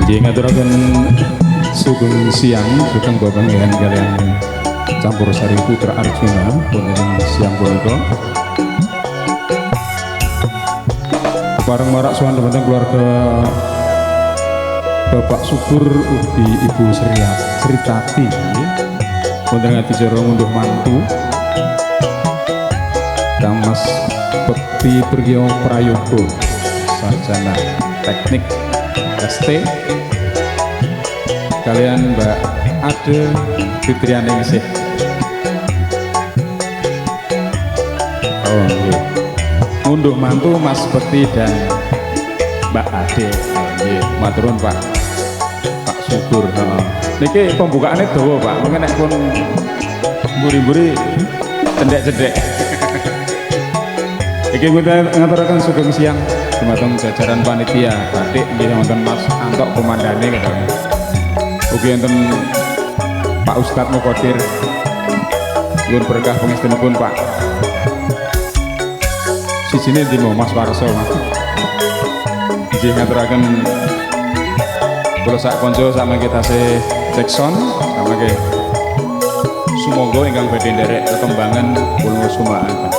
Nggih ngaturaken sugeng siang sugeng bebanggihan kalian Campur Sari Putra Arjuna wonten siang punika. Bareng marak sowan teman keluarga Bapak Subur ugi Ibu Sritati wonten adicara ngunduh mantu Kang Mas Bekti Priyo Prayogo sarjana teknik ST kalian Mbak Ade Fitriani sih. Oh nggih. Ngunduh mantu Mas Bekti dan Mbak Ade. Nggih, matur nuwun Pak. Pak Subur. Heeh. Niki pembukaane dawa Pak. Mungkin nek pun mburi-mburi cendek-cendek. Iki ngaturaken sugeng siang dumateng jajaran panitia batik nggih wonten Mas Antok komandane katanya. Ugi wonten Pak Ustadz Mukodir. Nyuwun berkah pangestunipun Pak. Sijine ndi Mas Warso Mas. Nggih ngaturaken kula sak kanca samangke tasih Jackson samangke sumangga ingkang badhe nderek tetembangan kula sumaken.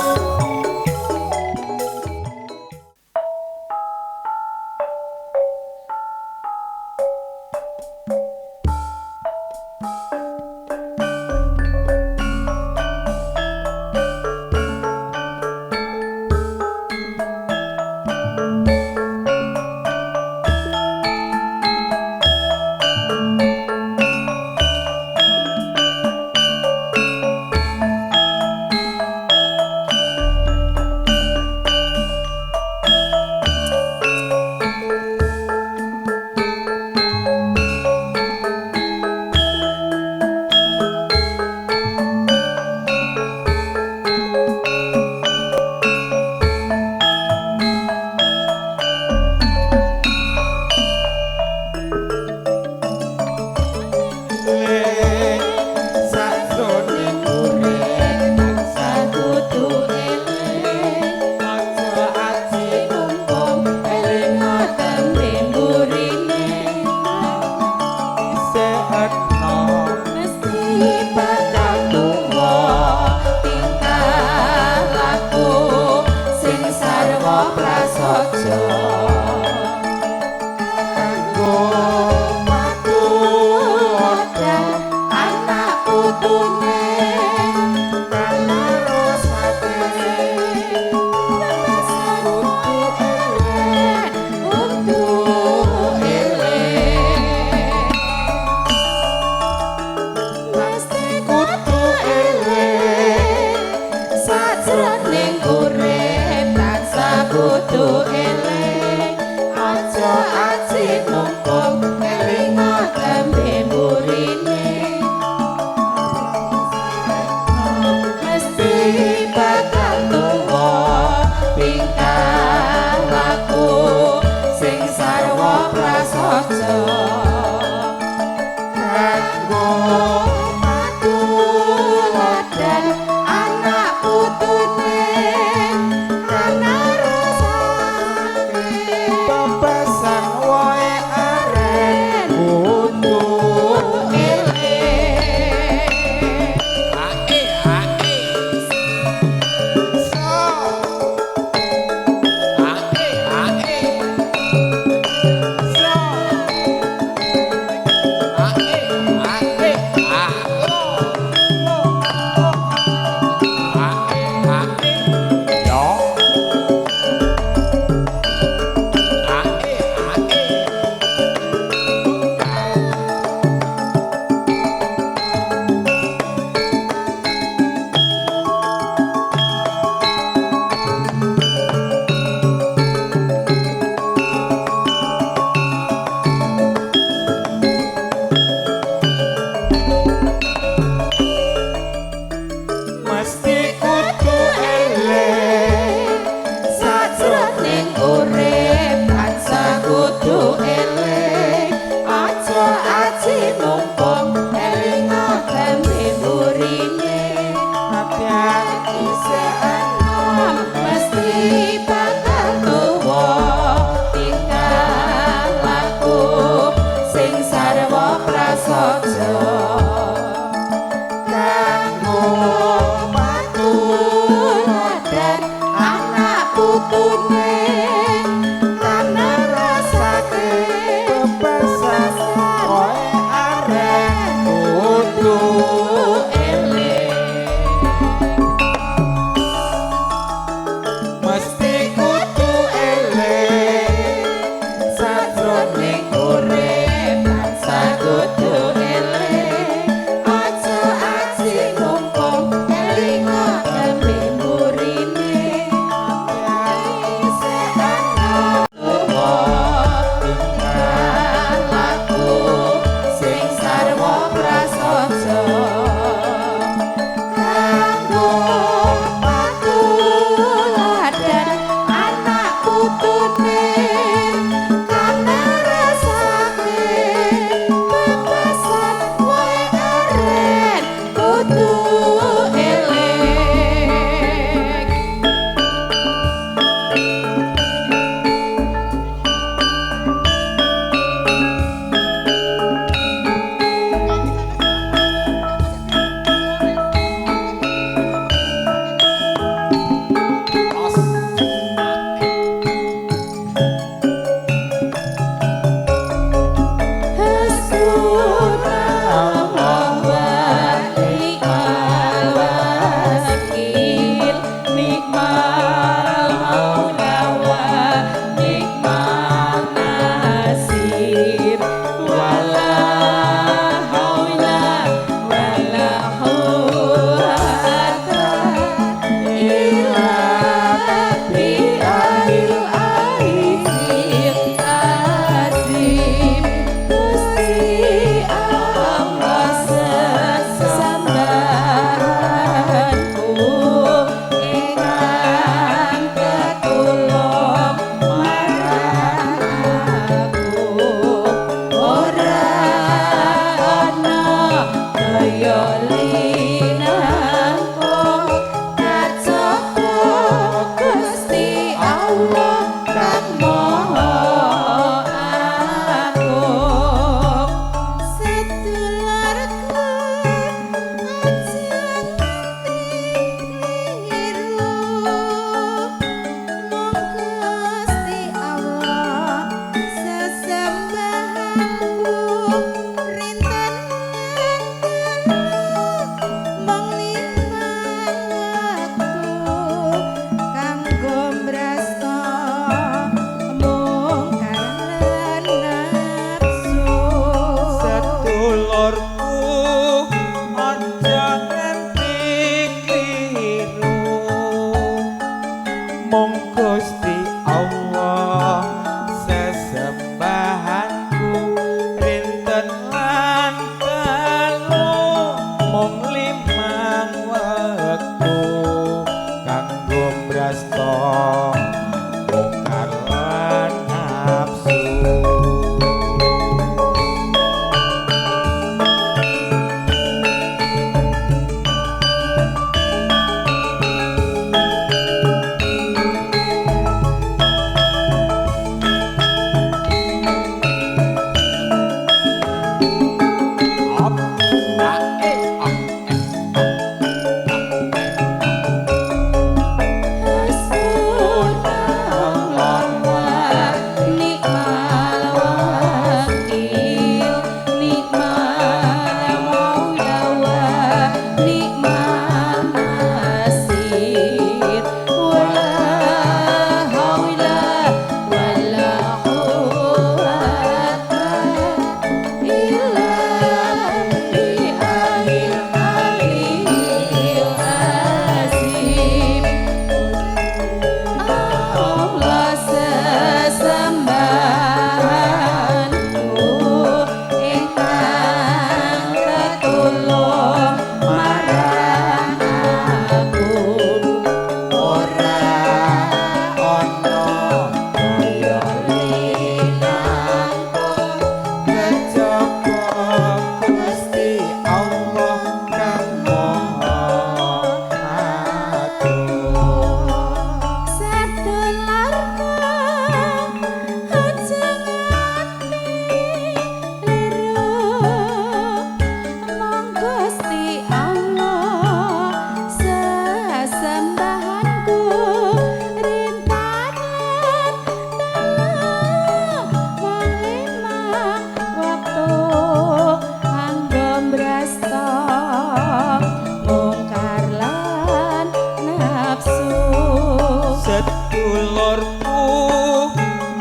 dulurku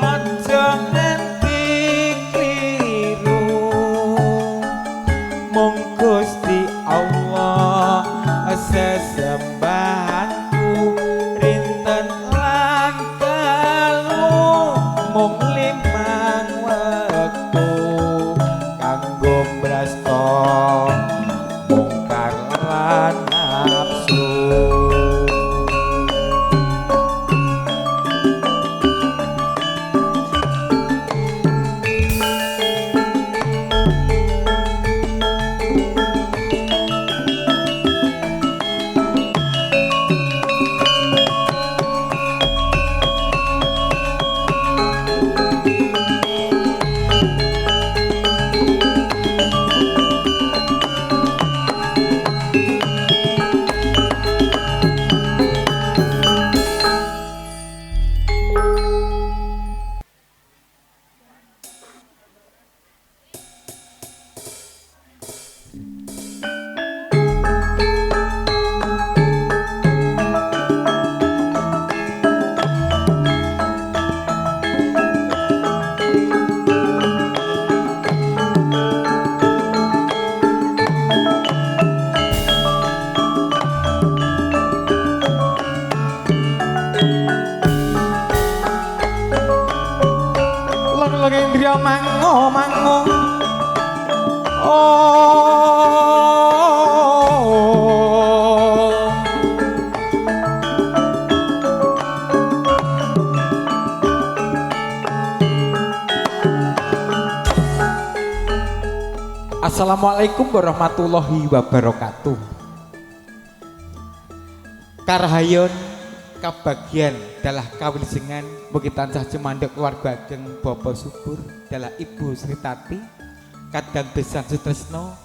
aja nganti kliru mung Gusti Allah sesembahanku rinten lan telu mung limang wektu kanggo brasta mungkar lan nafsu Indriya mango mango Assalamualaikum warahmatullahi wabarakatuh. Karahayon kabagian dalah kawiljengan mugi tansah cemandhek keluarga ageng Bapak Subur dalah Ibu Sri Tati kadang besan sutresno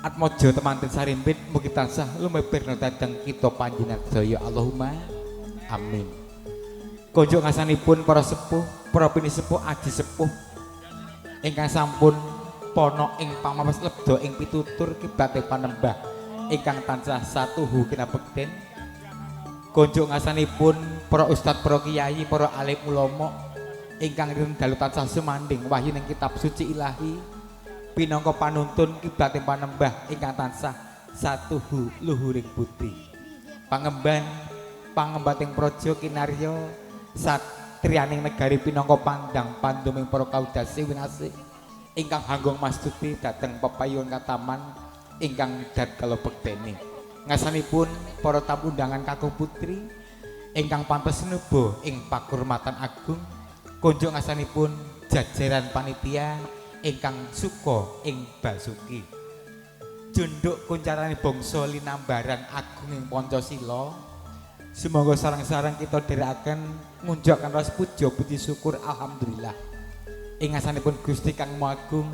atmojo temanten sarimpit mugi tansah lumebirna dhateng kita panjenengan sedaya Allahumma amin. Konjuk ngasanipun para sepuh para pini sepuh aji sepuh ingkang sampun pono ing pamawas lebda ing pitutur kibate panembah ingkang tansah satuhu kinabekten. Konjuk ngasanipun para ustadz, para kiai, para alim ulama ingkang rinten dalu tansah sumanding wahyu ning kitab suci ilahi pinangka panuntun kibate panembah ingkang tansah satuhu luhuring putri. Pangemban pangembating praja kinarya satriyaning negari pinangka pandang panduming para kaudasi winasih ingkang hanggong mastuti dhateng pepayun kataman ingkang dadkala bekteni. Ngasanipun para tamu undangan kakung putri ingkang pantes sineba ing pakurmatan agung. Konjuk ngasanipun jajaran panitia ingkang suka ing basuki. Junduk kuncarane bangsa linambaran agung ing Pancasila. Semoga sareng-sareng kita dherekaken ngunjukaken rasa puja puji syukur alhamdulillah. Ing ngasanipun Gusti Kang Maha Agung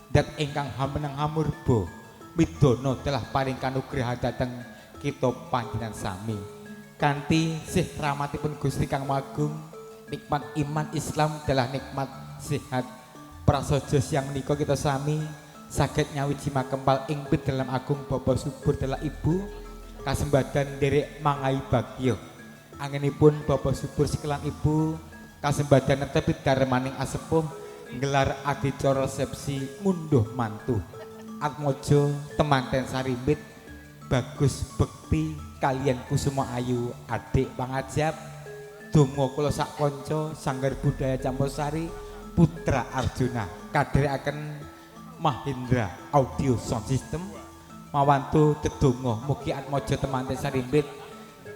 dat ingkang hameneng hamurba midono telah paring kanugrahan dhateng kita panjenengan sami. Kanthi sih rahmatipun Gusti Kang Maha Agung nikmat iman Islam adalah nikmat sehat prasaja siang menika kita sami saged nyawiji makempal ing dalam agung Bapak Subur adalah Ibu kasembadan derek mangai bagya anginipun Bapak Subur sikelan Ibu kasembadan netepi darmaning asepuh nggelar adicara resepsi ngunduh mantu atmojo temanten sarimbit bagus bekti kalian kusuma ayu adik pangajab donga kula sak kanca sanggar budaya Campursari putra Arjuna kadherekaken Mahindra audio sound system mawantu dedonga mugi atmojo temanten sarimbit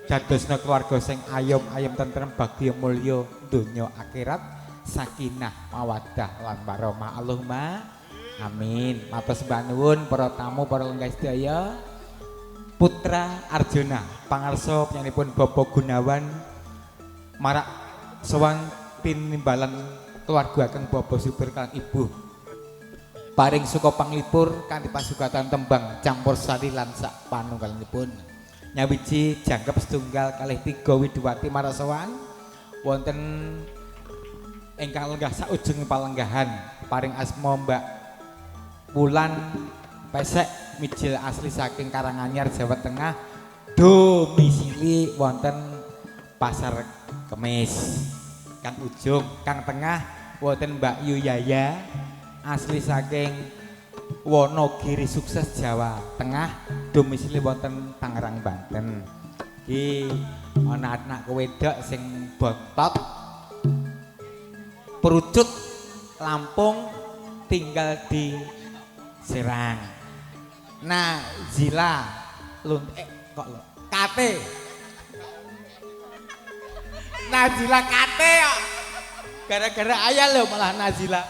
dadosna keluarga sing ayom-ayom tentrem bagya mulya donya akhirat sakinah mawaddah lan warahmah Allahumma amin. Matur sembah nuwun para tamu para lenggah sedaya. Putra Arjuna pangarsa penyanipun Bapak Gunawan marak sowan tinimbalan keluarga ageng Bapak Subur kan Ibu paring suka panglipur kanthi pasugatan tembang Campursari lan sak panunggalipun nyawiji jangkep setunggal kalih tiga Widuwati marasowan wonten ingkang lenggah saujeng palenggahan paring asma Mbak Wulan Pesek mijil asli saking Karanganyar Jawa Tengah domisili wonten Pasar Kemis. Kang ujung, kang tengah wonten Mbak Yu Yaya asli saking Wonogiri Sukses Jawa Tengah, domisili wonten Tangerang Banten. Iki ana anak wedok sing bontot perucut Lampung tinggal di Serang. Nah, Zila kok lo Kate. Nazila Kate kok. Gara-gara ayah lo malah Nazila.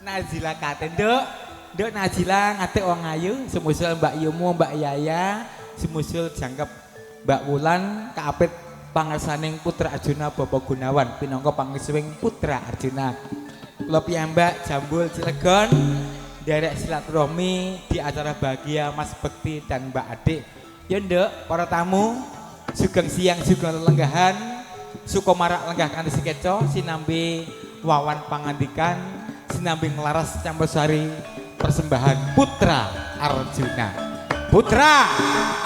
Nazila Kate, Nduk Nazila ngate wong ayu, semusul Mbak Yumu, Mbak Yaya, semusul jangkep Mbak Wulan, kaapit pangersaning Putra Arjuna Bapak Gunawan, pinangka pangisuwing Putra Arjuna. Kula piyambak Jambul Cilegon, derek silaturahmi di acara bahagia Mas Bekti dan Mbak Adik. Ya Nduk, para tamu, sugeng siang sugeng lelenggahan, sukomarak lenggah kanthi sikeco sinambi wawan pangandikan, sinambi nglaras campursari persembahan Putra Arjuna. Putra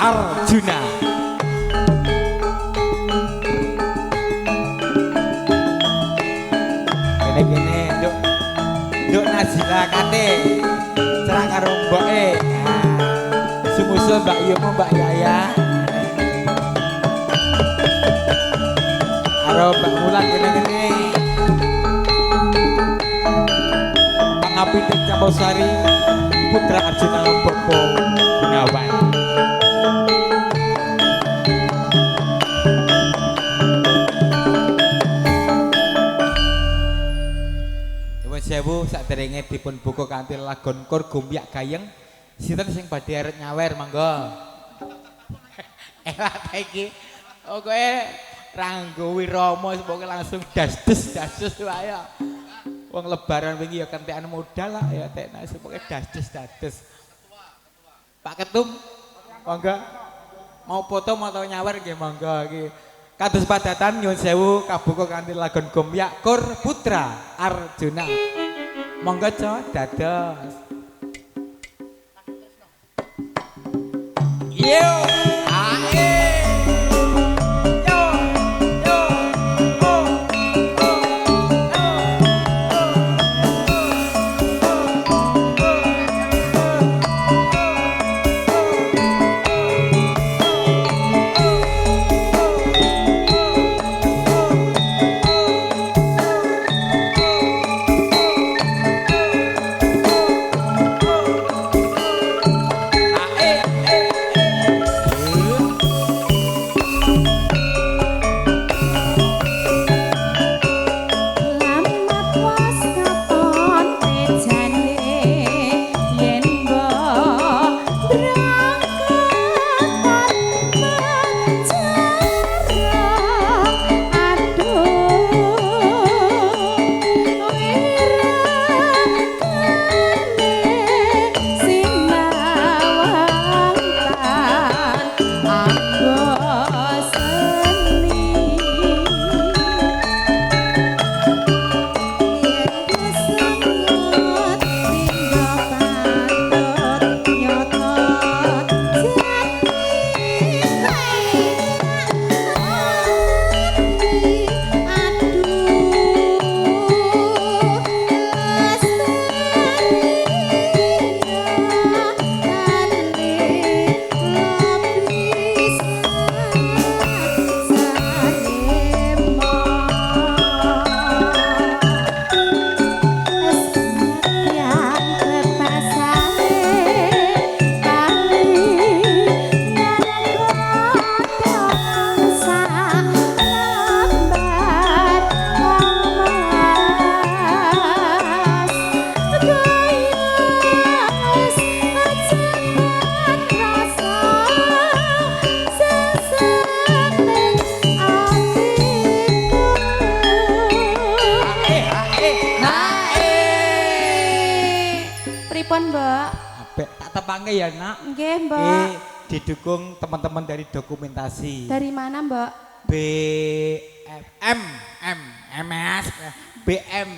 Arjuna. Gini Nduk Nazila Kate cerah karo mboke. Sumusul Mbak Yumu, Mbak Yaya. Karo Mbak Mulan gini. Pangapiting Campursari Putra Arjuna Bapak Gunawan. Sewu saderenge dipun buka kanthi lagon kur Gumbyak Gayeng. Sinten sing badhe arep nyawer monggo. Elah ta iki. Kowe ranggo wirama semoga langsung dasdes wae. Wong lebaran wingi ya kentekan modal lah ya tekna semoga dasdes. Pak Ketum monggo. Mau foto mau tau nyawer nggih monggo iki. Kados padatan nyuwun sewu kabuka kanthi lagon Gumbyak Kur Putra Arjuna. Monggo co dados. Yo, ae. Yo, yo. Pripun, Mbak? Apik, tak tepange ya, Nak. Nggih, Mbak. Didukung teman-teman dari dokumentasi. Dari mana, Mbak? BM, MS, BM.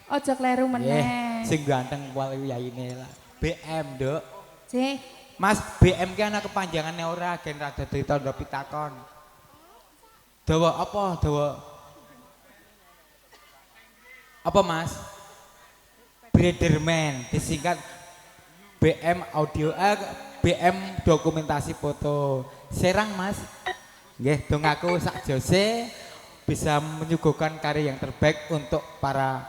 Ojo kleru meneh. Sing ganteng wae yaine lah. BM, Nduk. Cih. Mas, BM ki ana kepanjangannya ora, gen rada cerita ndok pitakon. Dawa apa? Dawa apa Mas? Brederman disingkat BM audio BM dokumentasi foto. Serang Mas. Nggih, dongaku sak jose bisa menyuguhkan karya yang terbaik untuk para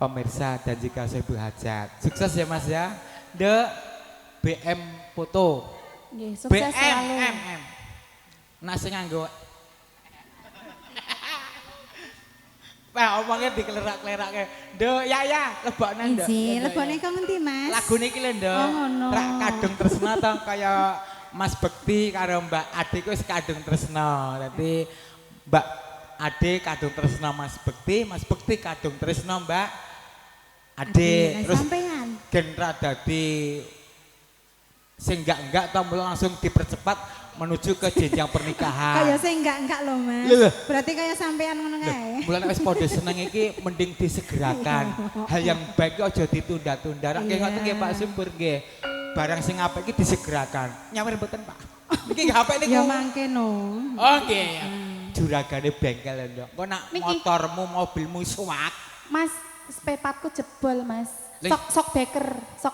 pemirsa dan juga sebuah hajat. Sukses ya Mas ya. The BM foto. Nggih, sukses selalu. BM. Nah sing nganggo Wah, omongnya dikelerak-kelerak Nduk, ya, lebokne Nduk. Iji, lebokne kok ngendi, Mas? Lagu niki lho, Nduk. Oh, ngono. Rak kadung tresna to kaya Mas Bekti karo Mbak Ade ku wis kadung tresna. Dadi Mbak Ade kadung tresna Mas Bekti kadung tresna Mbak Ade. Terus sampean Genra dadi sing enggak to langsung dipercepat menuju ke jenjang pernikahan. kaya sing enggak lho, Mas. Lho. Berarti kaya sampean ngono kae. Bulan wis padha seneng iki mending disegerakan. Hal yang baik aja ditunda-tunda. Rak ngoten nggih Pak Sumbur nggih. Barang sing apik iki disegerakan. Nyawir mboten Pak. Iki nggih apik niku. Ya mangke no. Oh nggih. Juragane bengkel lho, Nduk. Kok nak Niki. motormu, mobilmu suwak. Mas, sepepatku jebol, Mas. Ling. Sok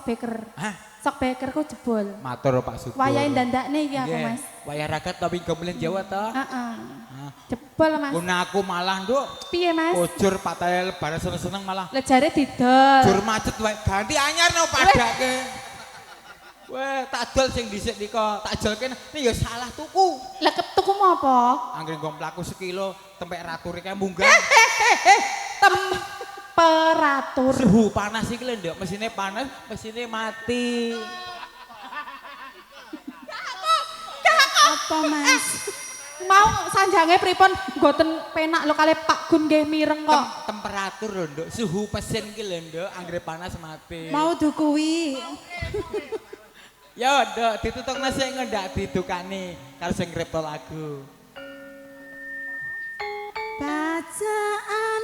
beker. Hah? Sok bekerku jebol. Matur Pak Sumbur. Wayahe dandakne iki aku, Nggih. Mas. Wayah ragat tapi gomelen Jawa to. Heeh. Hah. Jebol, Mas. Guna aku malah Nduk. Piye, Mas? Ujur patah lebaran seneng-seneng malah. Lah jare didol. Jur macet wae ganti anyar no padake. Weh, tak dol sing dhisik nika, tak jolke ini ya salah tuku. Lah ketukumu apa? Anggere nggo mlaku sekilo tempek rature kae munggah. Temperatur. Suhu panas iki lho, Nduk. Mesine panas, mesine mati. Apa, Mas? Mau sanjange pripun mboten penak lho kali Pak Gun nggih mireng kok. Temperatur lho, Nduk. Suhu mesin iki lho, Nduk. Anggere panas mati. Mau dukui. Yo, Nduk, ditutupna sing ndak didukani karo sing ngripta lagu. Bacaan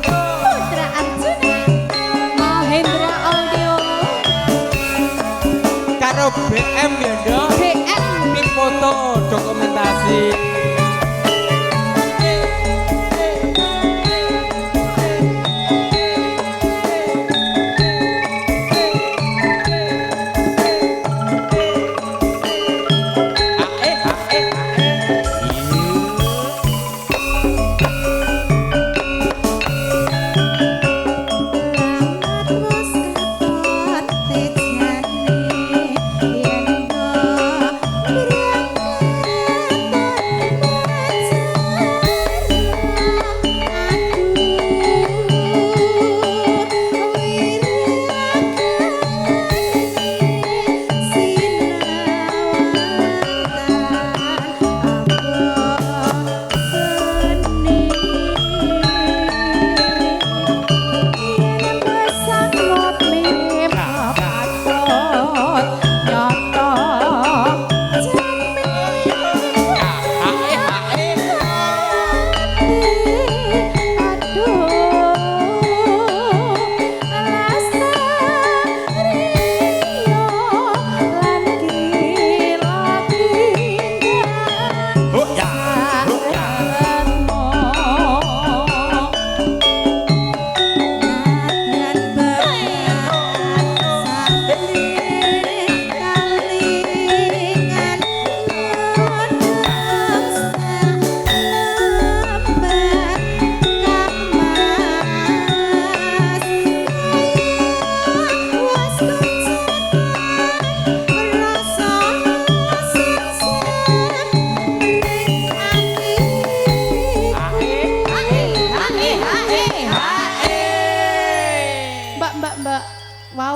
Putra Arjuna Mahendra Audio. Karo BM ya, Nduk. BM. Tim foto dokumentasi. Lamat wis katon tejane yen go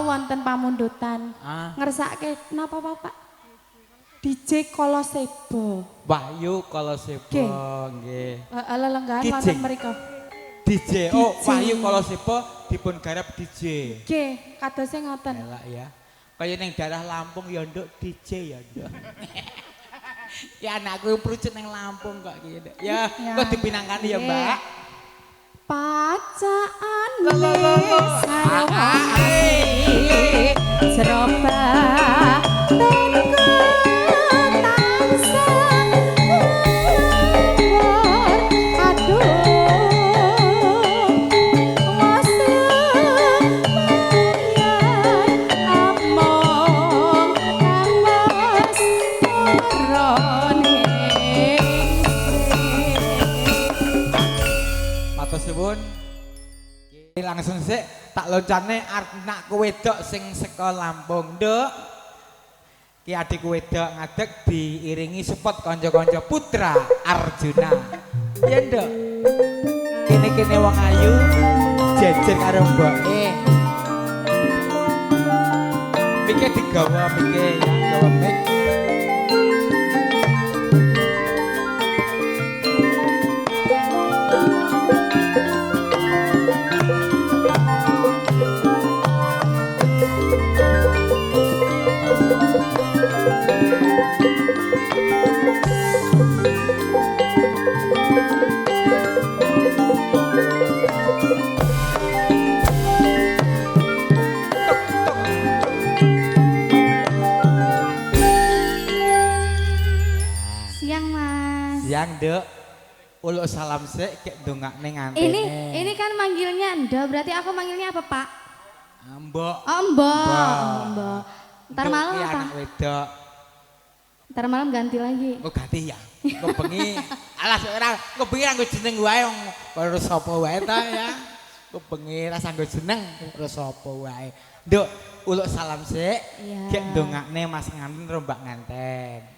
wonten pamundutan. Ngersake napa Bapak? DJ Kolosebo. Wahyu Kolosebo Nggih. nggih. Lelenggahan Kijing. wonten mriku. DJ. Oh, Wahyu Kolosipo dipun garap DJ. Nggih, kadose ngoten. Elak ya. Kaya ning daerah Lampung ya nduk DJ ya nduk. Ya anakku prucut ning Lampung kok iki nduk. Ya, kok dipinangkani ya, Mbak. Pacaan sareng seroba tenku tansah aduh waslu mayan among awas rone Matur suwun. Langsung sik tak loncane anakku wedok sing saka Lampung, Nduk. Ki adikku wedok ngadeg diiringi support kanca-kanca putra Arjuna. Ya, Nduk. Kene-kene wong ayu jejer karo mboke. Mikir digawa mikir ya, gawa mik. Siang, Nduk. Uluk salam sik kek ndongakne ngantene. Ini kan manggilnya Ndo, berarti aku manggilnya apa, Pak? Mbok. Oh, Mbok. Ntar Nduk malam ki apa? anak wedok. Ntar malam ganti lagi. Oh ganti ya. Kok bengi alas ora kok bengi anggo jeneng wae wong karo sapa wae ta ya. Kok bengi rasa anggo jeneng karo sapa wae. Nduk, uluk salam sik. Iya. Kek ndongakne Mas nganten rombak nganten.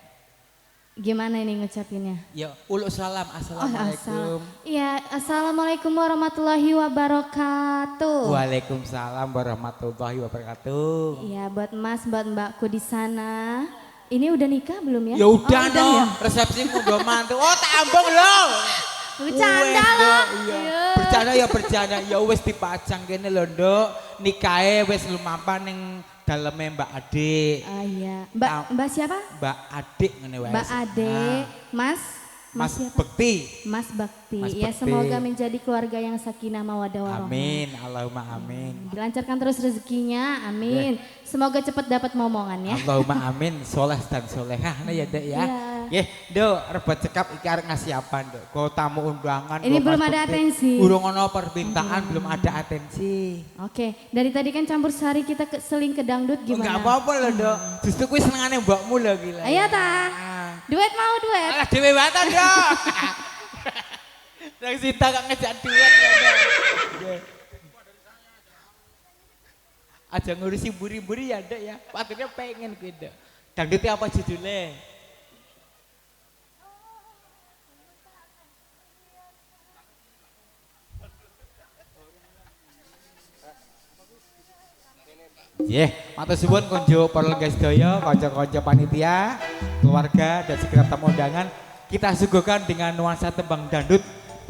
Gimana ini ngucapinnya? Ya, uluk salam. Assalamualaikum. Iya, assalamualaikum warahmatullahi wabarakatuh. Waalaikumsalam warahmatullahi wabarakatuh. Iya, buat Mas, buat Mbakku di sana. Ini udah nikah belum ya? Ya udah Oh, no. ya? Resepsi nggo mantu. Oh, tak ambung loh. Bercanda Wes, loh. Nduk, iya. Iya. Bercanda ya wis dipajang kene lho, Nduk. Nikahe wis lumampah ning daleme Mbak Adik. Ah iya. Mbak siapa? Mbak Adik ngene wae. Mbak Ade, Mas Mas siapa? Bekti. Mas Bakti. Mas Ya Bekti. semoga menjadi keluarga yang sakinah mawaddah warahmah. Amin, Allahumma amin. Dilancarkan terus rezekinya, amin. Semoga cepat dapat momongan ya. Allahumma amin, soleh dan solehah ya Dek ya. Iya. Nggih, Nduk, rebut cekap iki arep ngasih apa, Nduk? Kok tamu undangan. Ini kok belum Mas ada Bekti. atensi. Urung ono permintaan, belum ada atensi. Oke, dari tadi kan campur sari kita seling ke dangdut Enggak gimana? apa-apa lho, Nduk. Justru kuwi senengane mbokmu lho gila. Ayo ta. Duet mau duet. Alah dhewe wae ta, Nduk. Nang Sita kok ngejak duet lho, Nduk. Aja ngurusi buri-buri ya, Nduk ya. Waktunya pengen kuwi, Nduk. Dangdutnya apa judulnya? Matur suwun konjo para guys sedaya, kanca-kanca panitia, keluarga dan segala tamu undangan. Kita suguhkan dengan nuansa tembang dangdut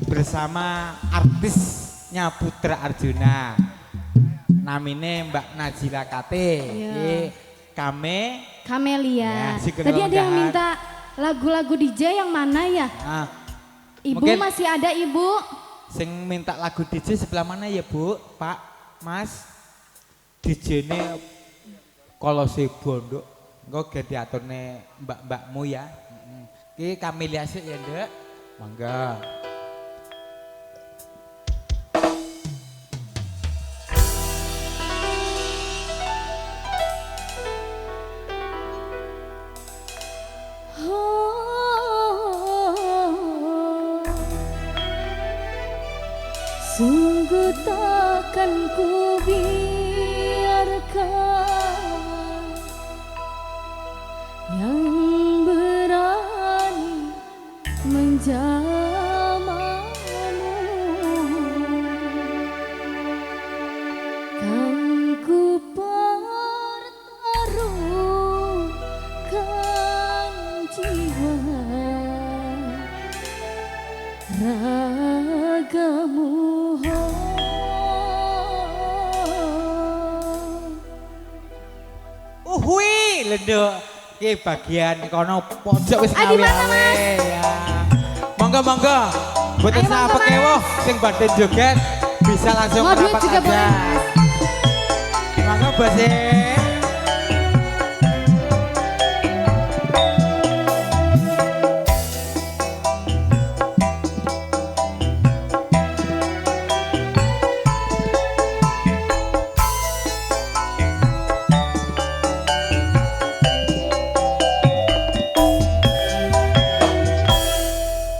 bersama artisnya Putra Arjuna. Namine Mbak Najila Kate. Iya. Kamelia. Ya, si Tadi ada yang kenal minta lagu-lagu DJ yang mana ya? Nah, Ibu mungkin masih ada Ibu? sing minta lagu DJ sebelah mana ya Bu, Pak, Mas? DJ-ne kalau si Bondo, engko ge diaturne mbak-mbakmu ya. Ki Kamelia sik ya, Nduk. Mangga. Sungguh takkan ku biarkan yang berani menjamamu, kan ku pertaruhkan jiwa ragamu lenduk ki bagian kono pojok wis Ah, di mana, ngawe-awe ya. Monggo. Boten Ayo, monggo, apa kewuh sing badhe joget bisa langsung Mau duit merapat juga aja. boleh, Monggo Bos.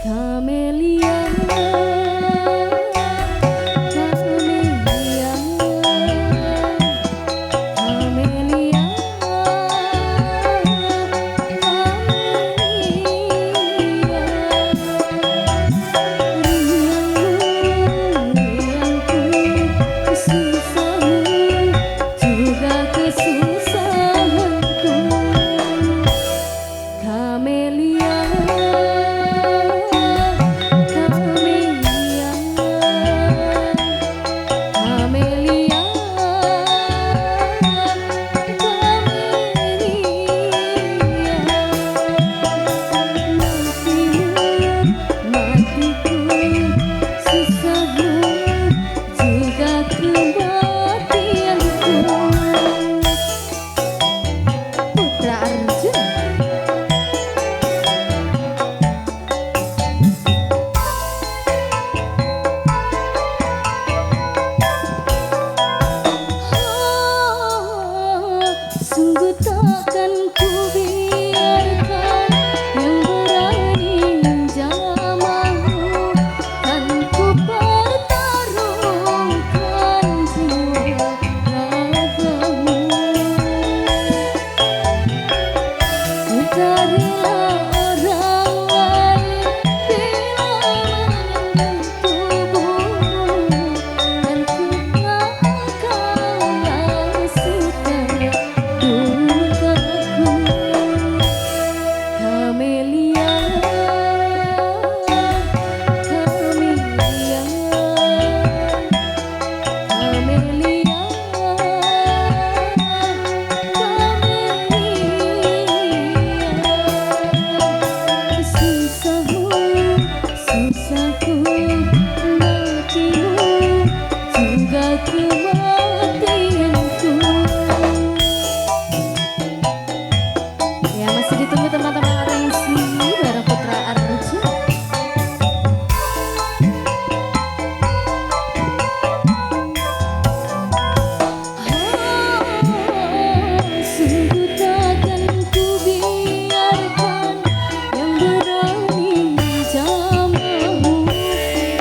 Kamelia, Kamelia, Kamelia, Kamelia, susahmu juga kesusahanku, Kamelia. Kamelia, matiku, susahmu juga kematianku. Putra Arjuna. Sungguh takkan ku biarkan yang berani menjamahmu, kan ku pertaruhkan jiwa ragamu. Ku tak rela orang lain bila menyentuh tubuhmu, dan ku tak akan suka dukaku. Kamelia, Kamelia, Kamelia, Kamelia. Susahmu, susahku, matimu, juga kematianku. Ya, masih ditunggu teman-teman arengsi bareng Putra Arjuna. Sungguh takkan ku biarkan yang berani menjamahmu,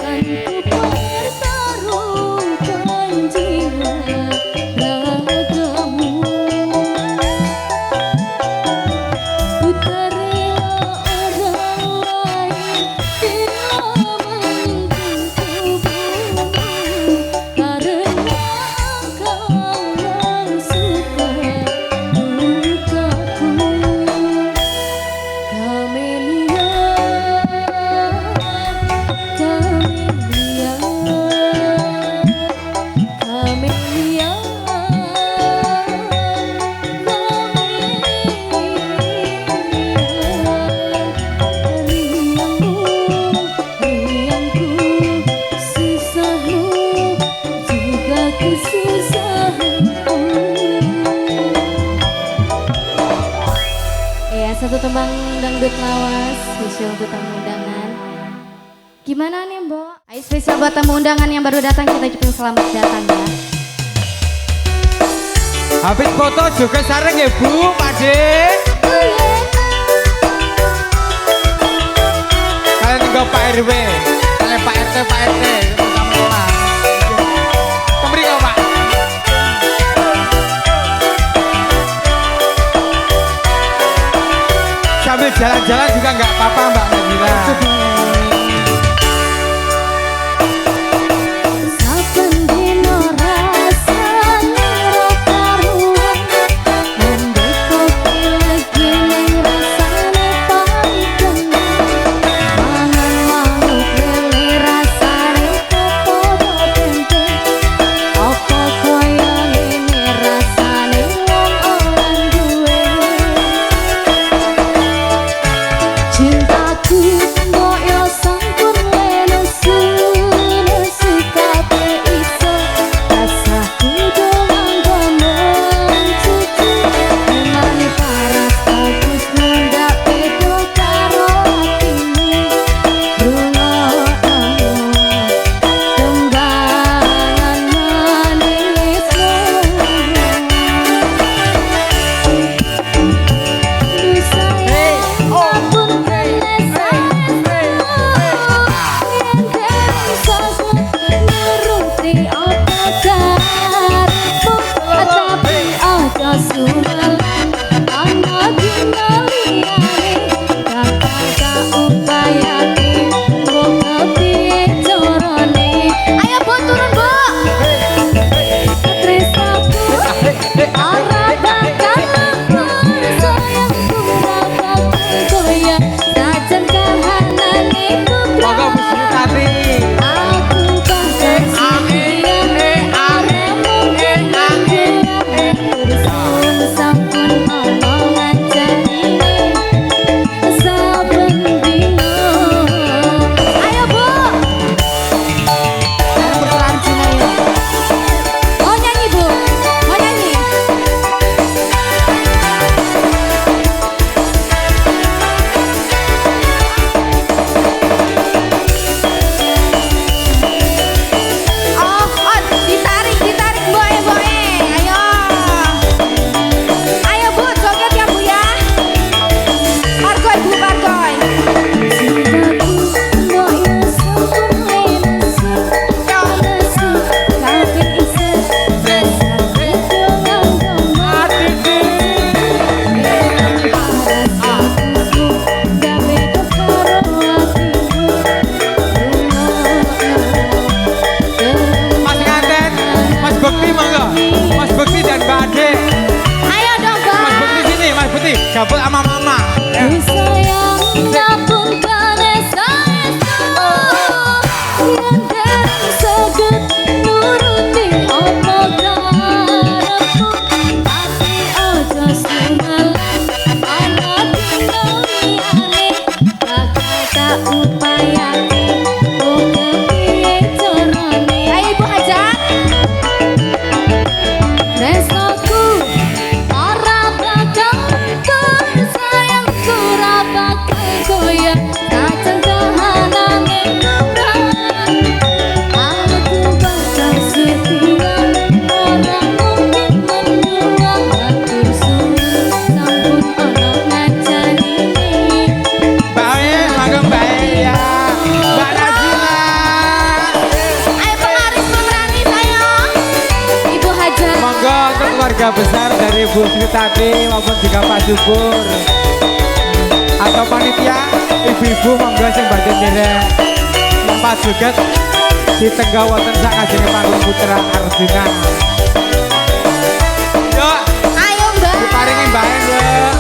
kan ku pertaruhkan jiwa ragamu. Ku tak rela orang lain bila menyentuh tubuhmu, karena engkaulah suka dukaku. Kamelia, Kamelia, Kamelia, riangku, susahmu juga kesusahanku. Ya, satu tembang dangdut lawas spesial untuk tamu undangan. Gimana nih, Mbok? Ayo spesial buat tamu undangan yang baru datang, kita ucapin selamat datang ya. Habis foto juga sareng ya Bu, Pak De. Oh iya. Kalian tinggal Pak RW, kalian Pak RT, kamu pulang. Kembali kau Pak. Sambil jalan-jalan juga nggak apa-apa Mbak Nabila. Saben dino rasane ora karuan, ngombe kopi lagi ning rasane pahit. Mangan manuk lele rasane kopo tempe, opo koyo ngene rasane wong ora duwe. Gabut sama mama. Ku sayang napun kane saestu yen dereng saged nuruti apa karepku ati aja sumelan ana dina liyane bakal tak upayake oh kepiye carane. Ayo Ibu Hajat. Tresnoku ora bakal sayangku ora bakal goyah sajan kahanane nurang aku bakal setia ora mungkin menjuang atur suwi sampun ono ngajani Bae, magang bae ya. Mbak Nazila. ayo pengaris memerani sayang Ibu Hajar. Monggo untuk keluarga besar dari Bu Sri Tati maupun juga Pak Subur atau panitia ibu-ibu monggo sing badhe nderek Pak Juget di Tenggah wonten sak kajenge panggung Putra Arjuna. Yo, Ayo Mbak. diparingi bae, Mbak.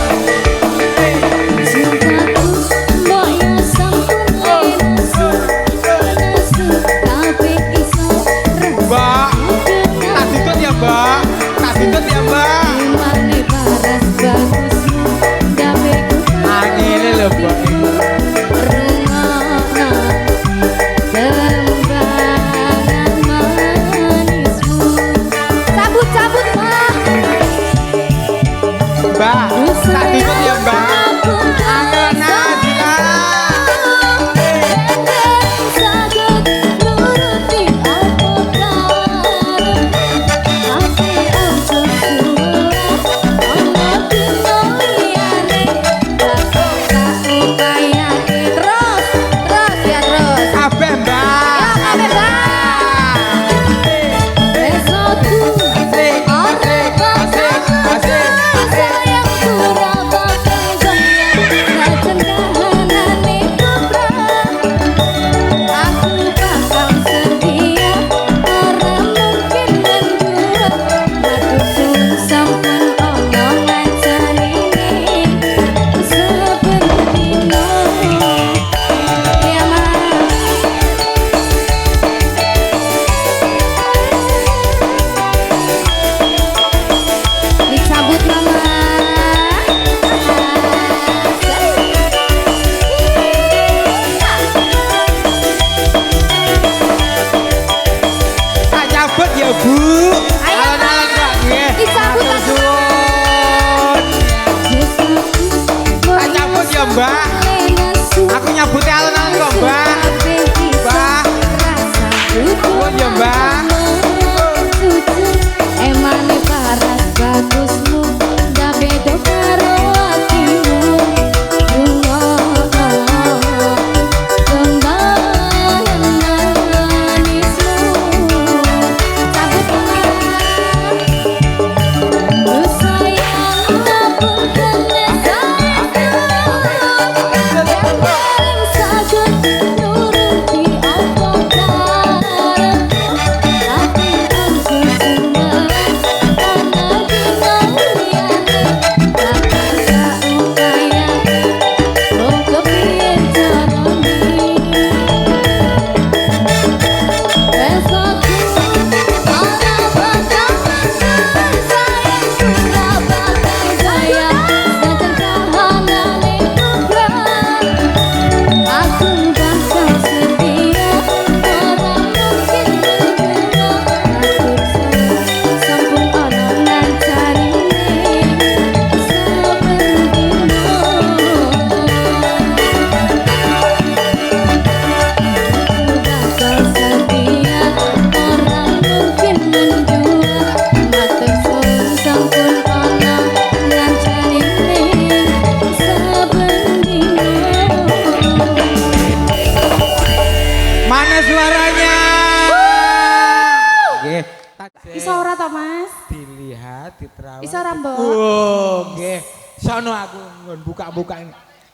Cintaku mbok yo sampun lesu lesu tapi iso Mbak, tak ditut ya, Mbak. Tak ditut ya, Mbak. mane paras bagusmu dapeku Angele lho, Mbak. rungono tembangan manismu cabut-cabut Mbak. Mbak, tak ditut ya, Mbak. Angel Nazila. Kabeh, Mbak. Dicabut mama. Tak cabut ya, Bu. Ayo, Alon-alon kok nggih. Dicabut, Matur Mas. suwun. Tak cabut ya, Mbak. Aku nyabutnya alon-alon kok, Mbak. Mbak. Suwun ya, Mbak. Emane paras bagusmu ndak beda karo atimu rungono tembangan manismu cabut lu sayang napun kene saged nuruti apa karepmu ati aja sumelan ana dina liyane bakal saupayake oh kepiye carane besoku ora bakal sayangku ora bakal goyah sajan kahanane nugrah aku bakal setia ora mungkin menjual atur suwi sampun ono ngancarine saben dina aku bakal setia ora mungkin menjual atur suwi sampun ono ngancarine saben dina. Mana suaranya? Nggih. Iso ora to, Mas? Dilihat, diterawat. Iso ora, Mbok? Oh, nggih. Sono aku nggon buka-buka.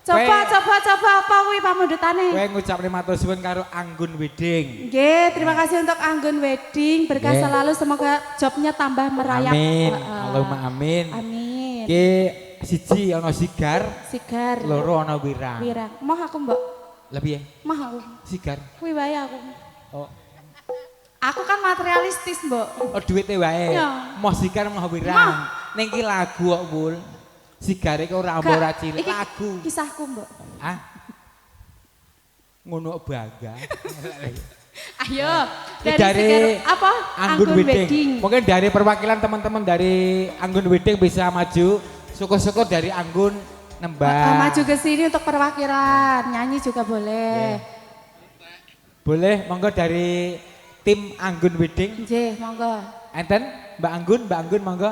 Coba apa kuwi pamundutane? Kowe ngucapne matur suwun karo Anggun Wedding. Nggih, terima kasih untuk Anggun Wedding. Berkah Nggih. selalu, semoga jobnya tambah merayap. Amin. Heeh. Allahumma amin. Amin. Nggih, siji ana sigar, Sigar. loro ana wirang. Wirang. Moh aku, Mbok. Lebih ya? Moh aku. Sigar. Kuwi wae aku. Oh, Aku kan materialistis, Mbok. oh duitnya wae. Iya. Mau sigar mau wirang. Mah. Ning ki lagu kok, Bul. Sigare kok ora Gak, ora cilik iki lagu. Kisahku, Mbok. Ah. Ngono bangga. Ayo, Ini dari Sigar apa? Anggun Wedding. Mungkin dari perwakilan teman-teman dari Anggun Wedding bisa maju. Syukur-syukur dari Anggun nembak. Maju ke sini untuk perwakilan, nyanyi juga boleh. Boleh, monggo dari tim Anggun Wedding. Nggih, monggo. Enten, Mbak Anggun, monggo.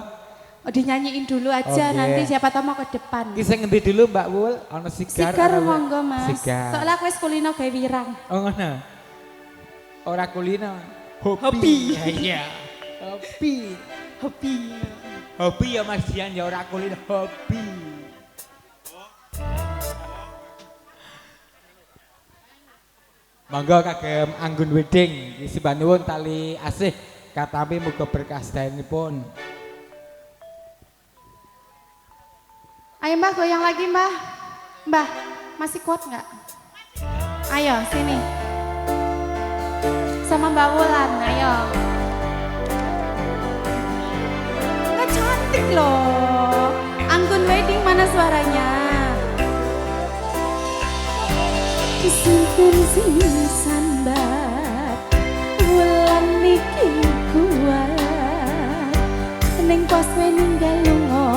Oh, dinyanyiin dulu aja, Oke. nanti siapa tahu mau ke depan. Kisah ngendi dulu Mbak Wul? Ono sigar. Sigar ono- monggo, Mas. Sigar. Soalnya aku wis kulino gawe wirang. Oh ngono. Ora kulino. Hobi. Iya. Hobi. Hobi. Hobi ya Mas Dian ya ora kulino, hobi. Monggo kagem Anggun Wedding, isi nuwun tali asih katami muga berkah sedayanipun. Ayo Mbah, goyang lagi Mbah. Mbah, masih kuat nggak? Ayo, sini. Sama Mbak Wulan, ayo. Nggak cantik loh. Anggun Wedding mana suaranya? Sinten sing sambat wulan niki kuat ning pas meninggal lunga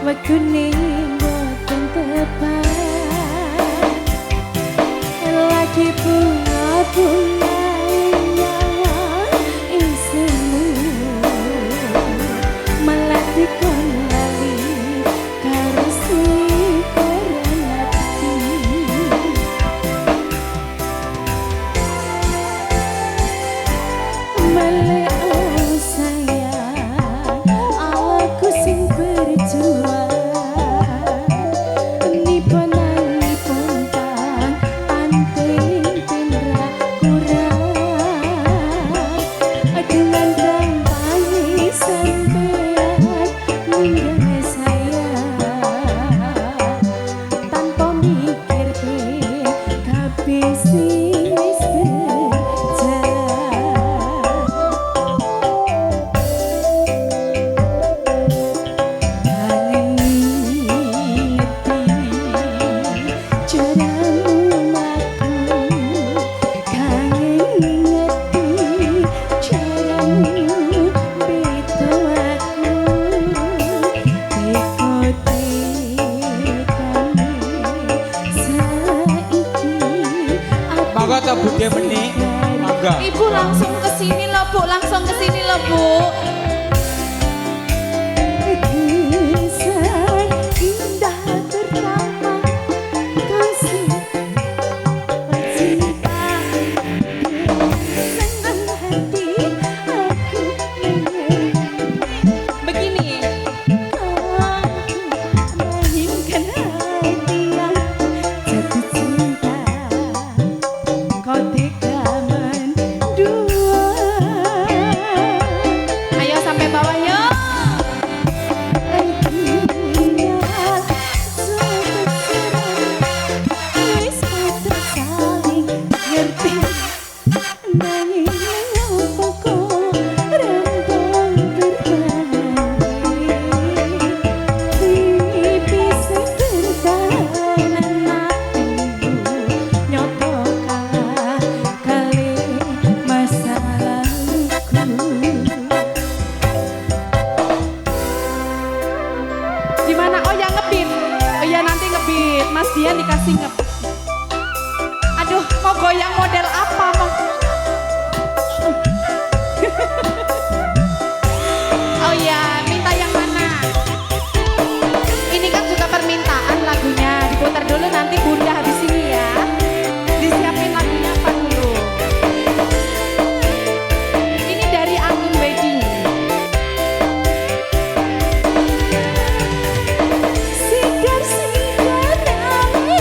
wegune boten tepat lagi bunga-bunga nyawa isemu malah dikon lali karo si perenati. Meleo sayang, aku sing berjuang Nipon tang, anting pindra kurang Dengan rampani sampean ninggal sayang Tanpa mikir kabeh sing wis berjalan Monggo to budhe menik. Monggo. Ibu langsung ke sini loh, Bu. Langsung ke sini loh, Bu. Kisah indah pertama kasih cinta senang hati aku Begini. mainkan hati yang jatuh cinta kau tekaman dua. Ayo sampai bawah yuk. Masa laluku Gimana? Oh ya ngebit. Oh ya nanti ngebit. Mas Dian dikasih ngebit. Aduh, mau goyang model apa? Mau... Oh ya, minta yang mana? Ini kan juga permintaan lagunya. Diputar dulu nanti Bunda habis ini ya. Disiapin lagunya apa dulu? Ini dari Anggun Wedding. Sigar-sigar ramai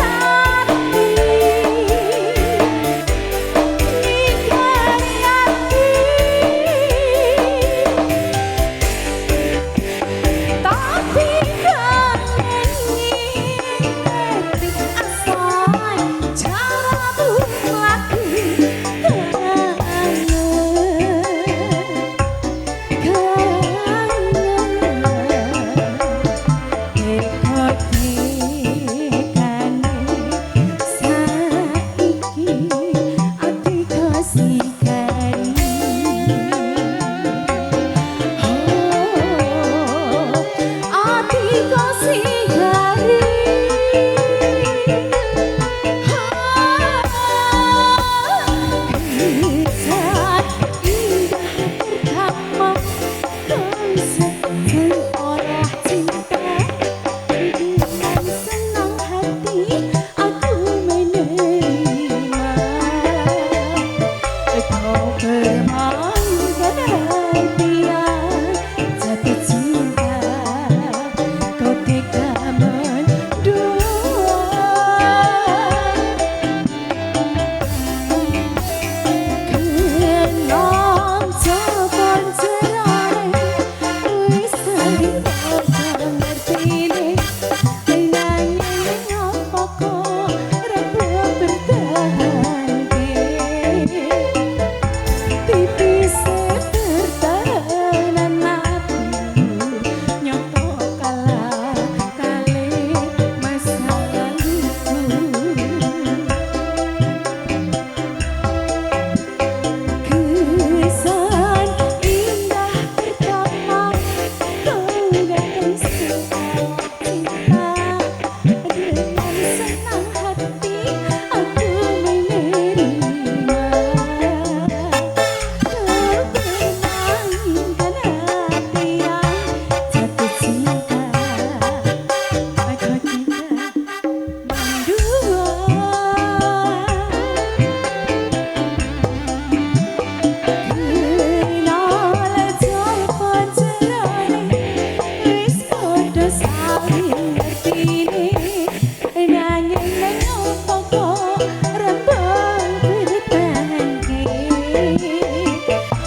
tiang jatuh cinta kau tega mendua kenong coban cerai wis sering kau ngerti nanging apa kok rebo bertahan tipis bertahanan hatimu nyoto kalah kali masa laluku kesan indah pertama kau datang sebuah cinta dengan senang hati aku menerima kau bermainkan hati yang jatuh cinta aku tidak mendua kenal jawaban cerai wis padha saling ngertine nanging nang opo kok rembang bertahan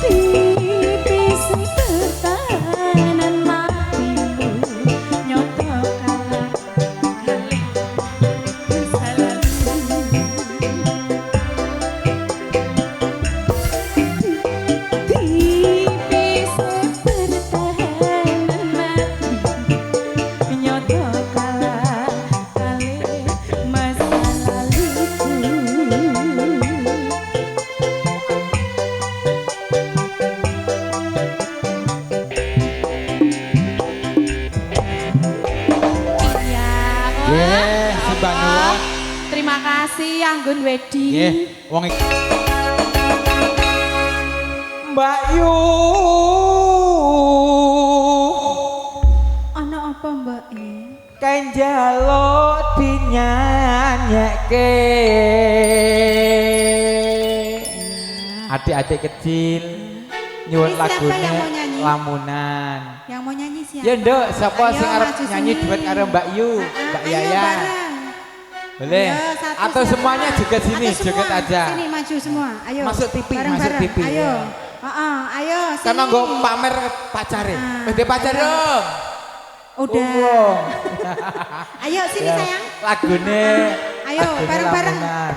tipis pertahanan matimu nyoto kalah kali kesalahanmu tipis pertahanan mati nyoto kalah kali masa laluku Iya, Nggih, sembah nuwun. terima kasih Anggun Wedi. Nggih, wong iki Mbak Yu. Ana apa Mbak E? Kan jaluk dinyanyekke adik-adik kecil nyuwun Ini siapa lagune yang mau nyanyi? lamunan. Yang mau nyanyi siapa? Ya nduk, sapa Ayo, sing arep maju nyanyi sini. duet karo Mbak Yu, Mbak Ayo Yaya. bareng. Boleh? Ayo, satu, Atau satu. semuanya juga sini, Atau semua. joget aja. Sini maju semua. Ayo. Masuk TV, Bareng-bareng. masuk TV, Ayo. ya. Ayo sini. Karena nggo pamer pacare. Ah, Wis pacar ayo. dong. Udah. Oh. Ayo sini Ya, sayang. Lagune. Ayo, lagune bareng-bareng. lamunan.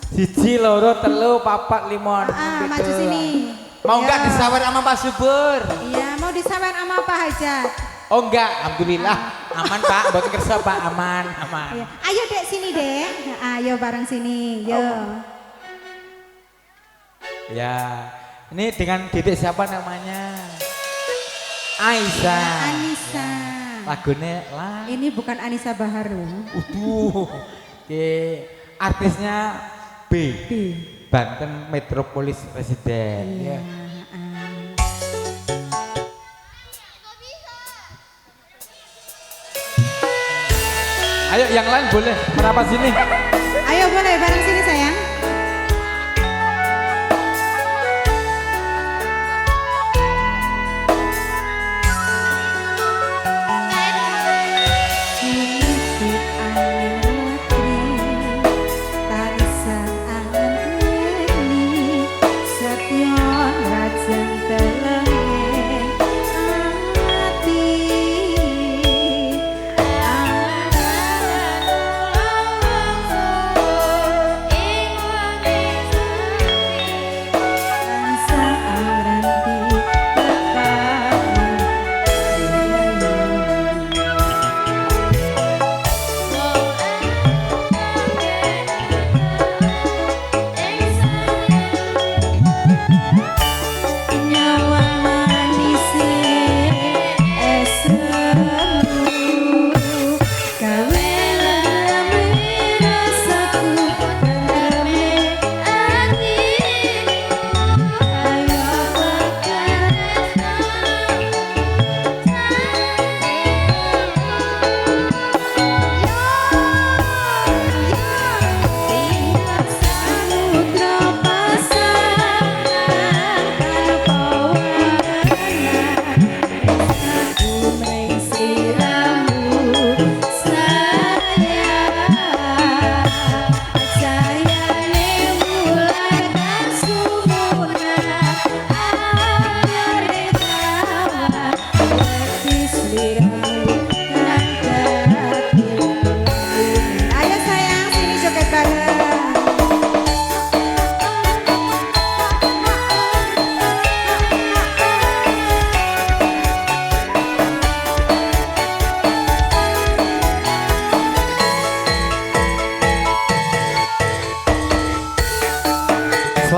Siji, loro, telu, papat, limon. Maju sini. Mau Ayo. enggak disawer sama Pak Subur? Iya, mau disawer sama Pak Hajat. Oh enggak, alhamdulillah. Aman Pak, mboten kersa Pak, aman, aman. Iya. Ayo Dek sini Dek. Ayo bareng sini. Yo. Ya. Ini dengan Dedek siapa namanya? Aisyah. Anissa. Lagune lah. Ini bukan Anissa Baharu. Oke, artisnya B. Banten Metropolis Residen. Iya. Ya. Ayo yang lain boleh merapat sini. Ayo boleh bareng sini sayang. Musik angin ratri, tarisan angin neni, setyon rajang telenge ati. Ing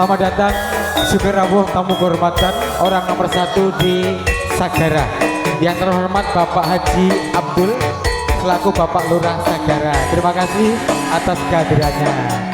Selamat datang Syukur Rawuh tamu kehormatan orang nomor 1 di Sagara. Yang terhormat Bapak Haji Abdul selaku Bapak Lurah Sagara. Terima kasih atas kehadirannya.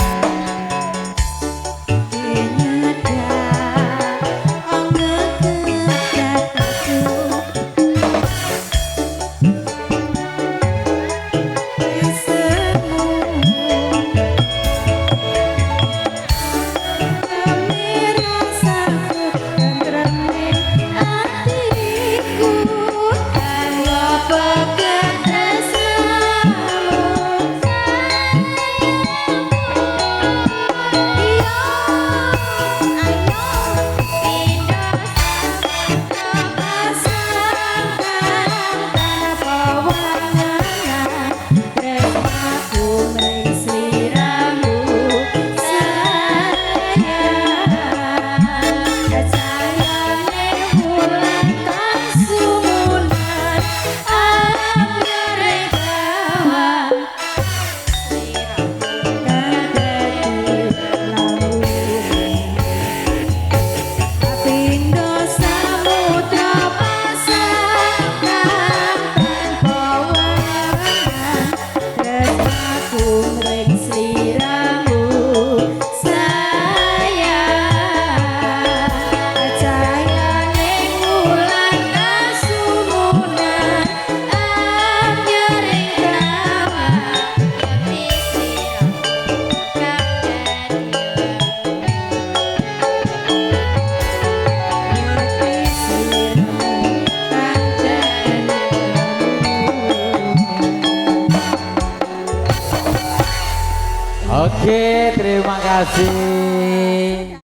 Oke, terima kasih.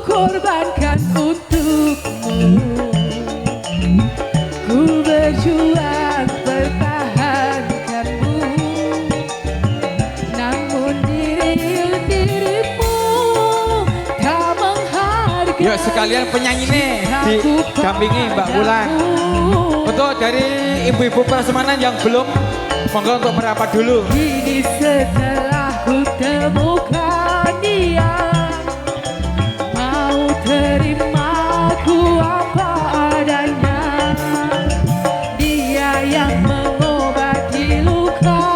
Korbankan untukmu, ku berjuang pertahankanmu, namun dirimu tak menghargai. Yuk sekalian penyanyi nih didampingi Mbak Bulan. Untuk dari ibu-ibu prasmanan yang belum, monggo untuk merapat dulu. Ini setelah ku temukan dia, terima ku apa adanya. Dia yang mengobati luka.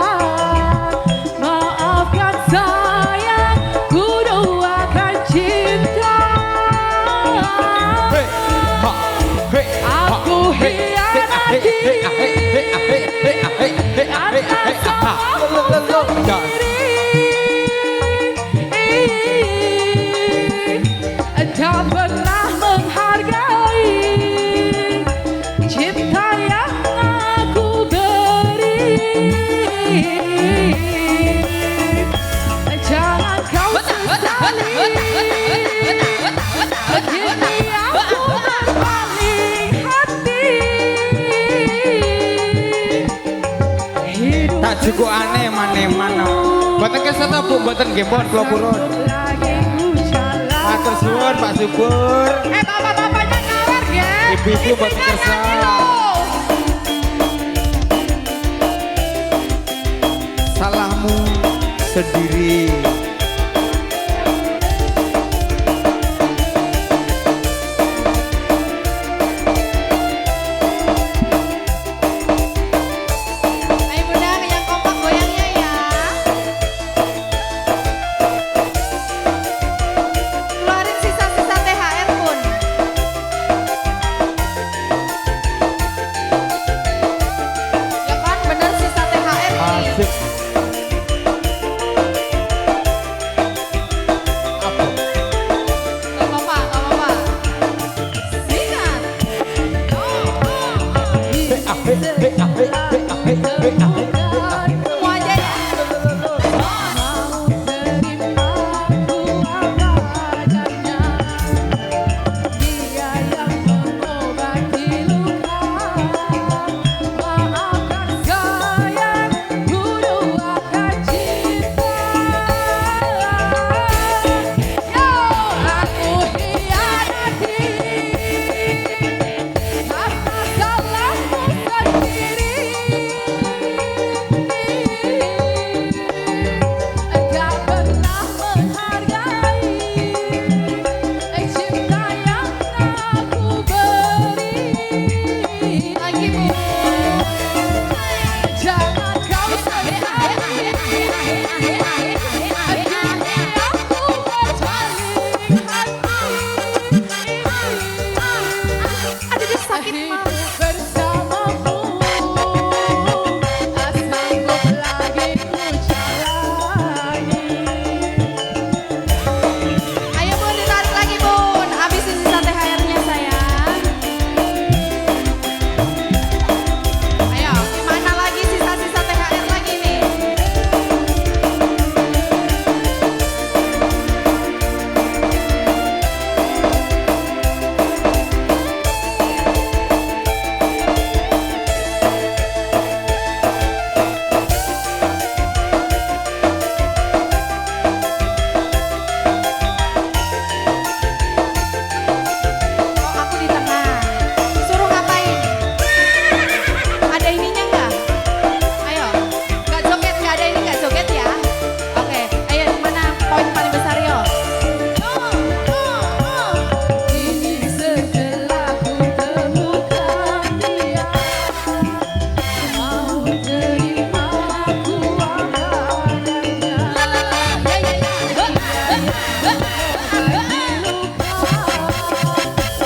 Maafkan sayang, ku doakan cinta. Aku hianati atas sama tak pernah menghargai cinta yang aku beri. Jangan kau sesali, begini aku berpaling hati. Tak cukup aneh mana-mana. Boten kesana Bu, boten gempon kula purun. Matur suwun Pak Subur. Bapak-bapaknya ngawur ya. Ibu-ibu boten kersa. Salahmu sendiri. Ayo bunda, yang kompak goyangnya ya.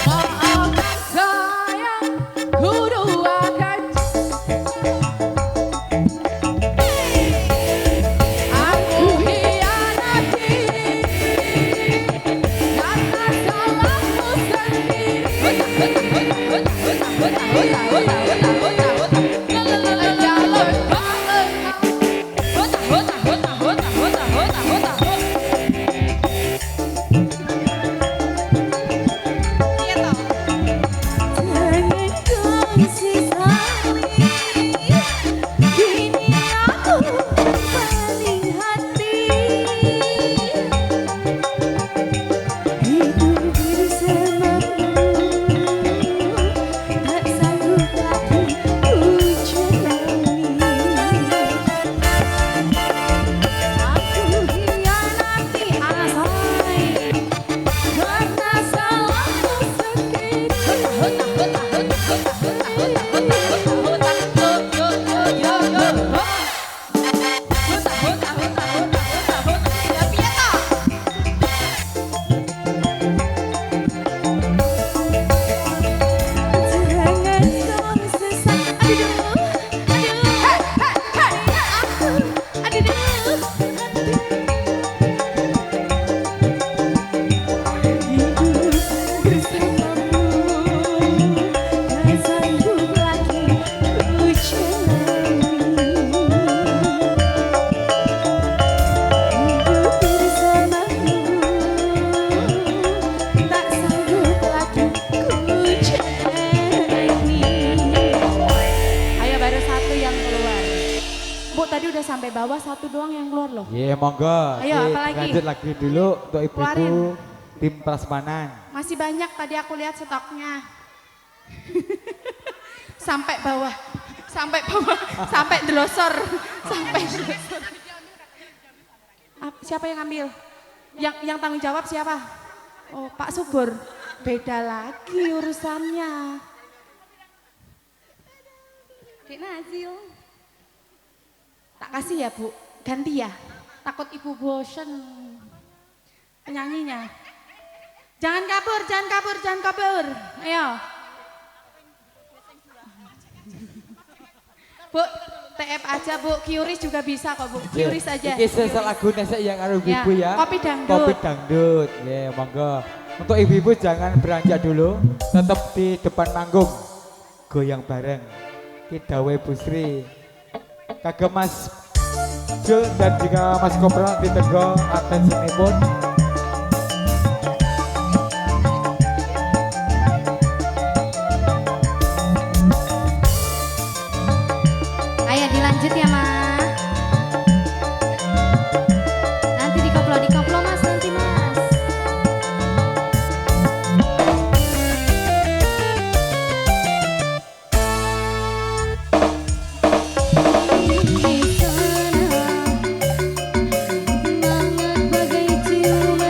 Maafkan sayang, ku doakan aku hianati karena salahku sendiri. Tadi udah sampai bawah, satu doang yang keluar loh. Iya, monggo. Ayo, apa lagi? Lanjut lagi dulu untuk ibu-ibu Keluarin. tim prasmanan. Masih banyak tadi aku lihat stoknya. Sampai bawah, sampai delosor, sampai delosor. Siapa yang ambil? Yang tanggung jawab siapa? Oh, Pak Subur. Beda lagi urusannya. Dek Nazil. Tak kasih ya Bu, ganti ya. Takut ibu bosen penyanyinya. Jangan kabur, jangan kabur, jangan kabur. Ayo. Bu, TF aja Bu, Qris juga bisa kok Bu. Qris aja. Iki sesal lagu nesek yang karo ibu ya. Kopi dangdut. Kopi dangdut. Ya, monggo. Untuk ibu-ibu jangan beranjak dulu, tetap di depan panggung. Goyang bareng. Kidawe Bu Sri. Kagem Mas Jul dan juga Mas Kopral di Tegal atensi pun. Ayo dilanjut ya Ma. Nanti dikoplo Mas, nanti Mas. Di sana, malam bagai ciuman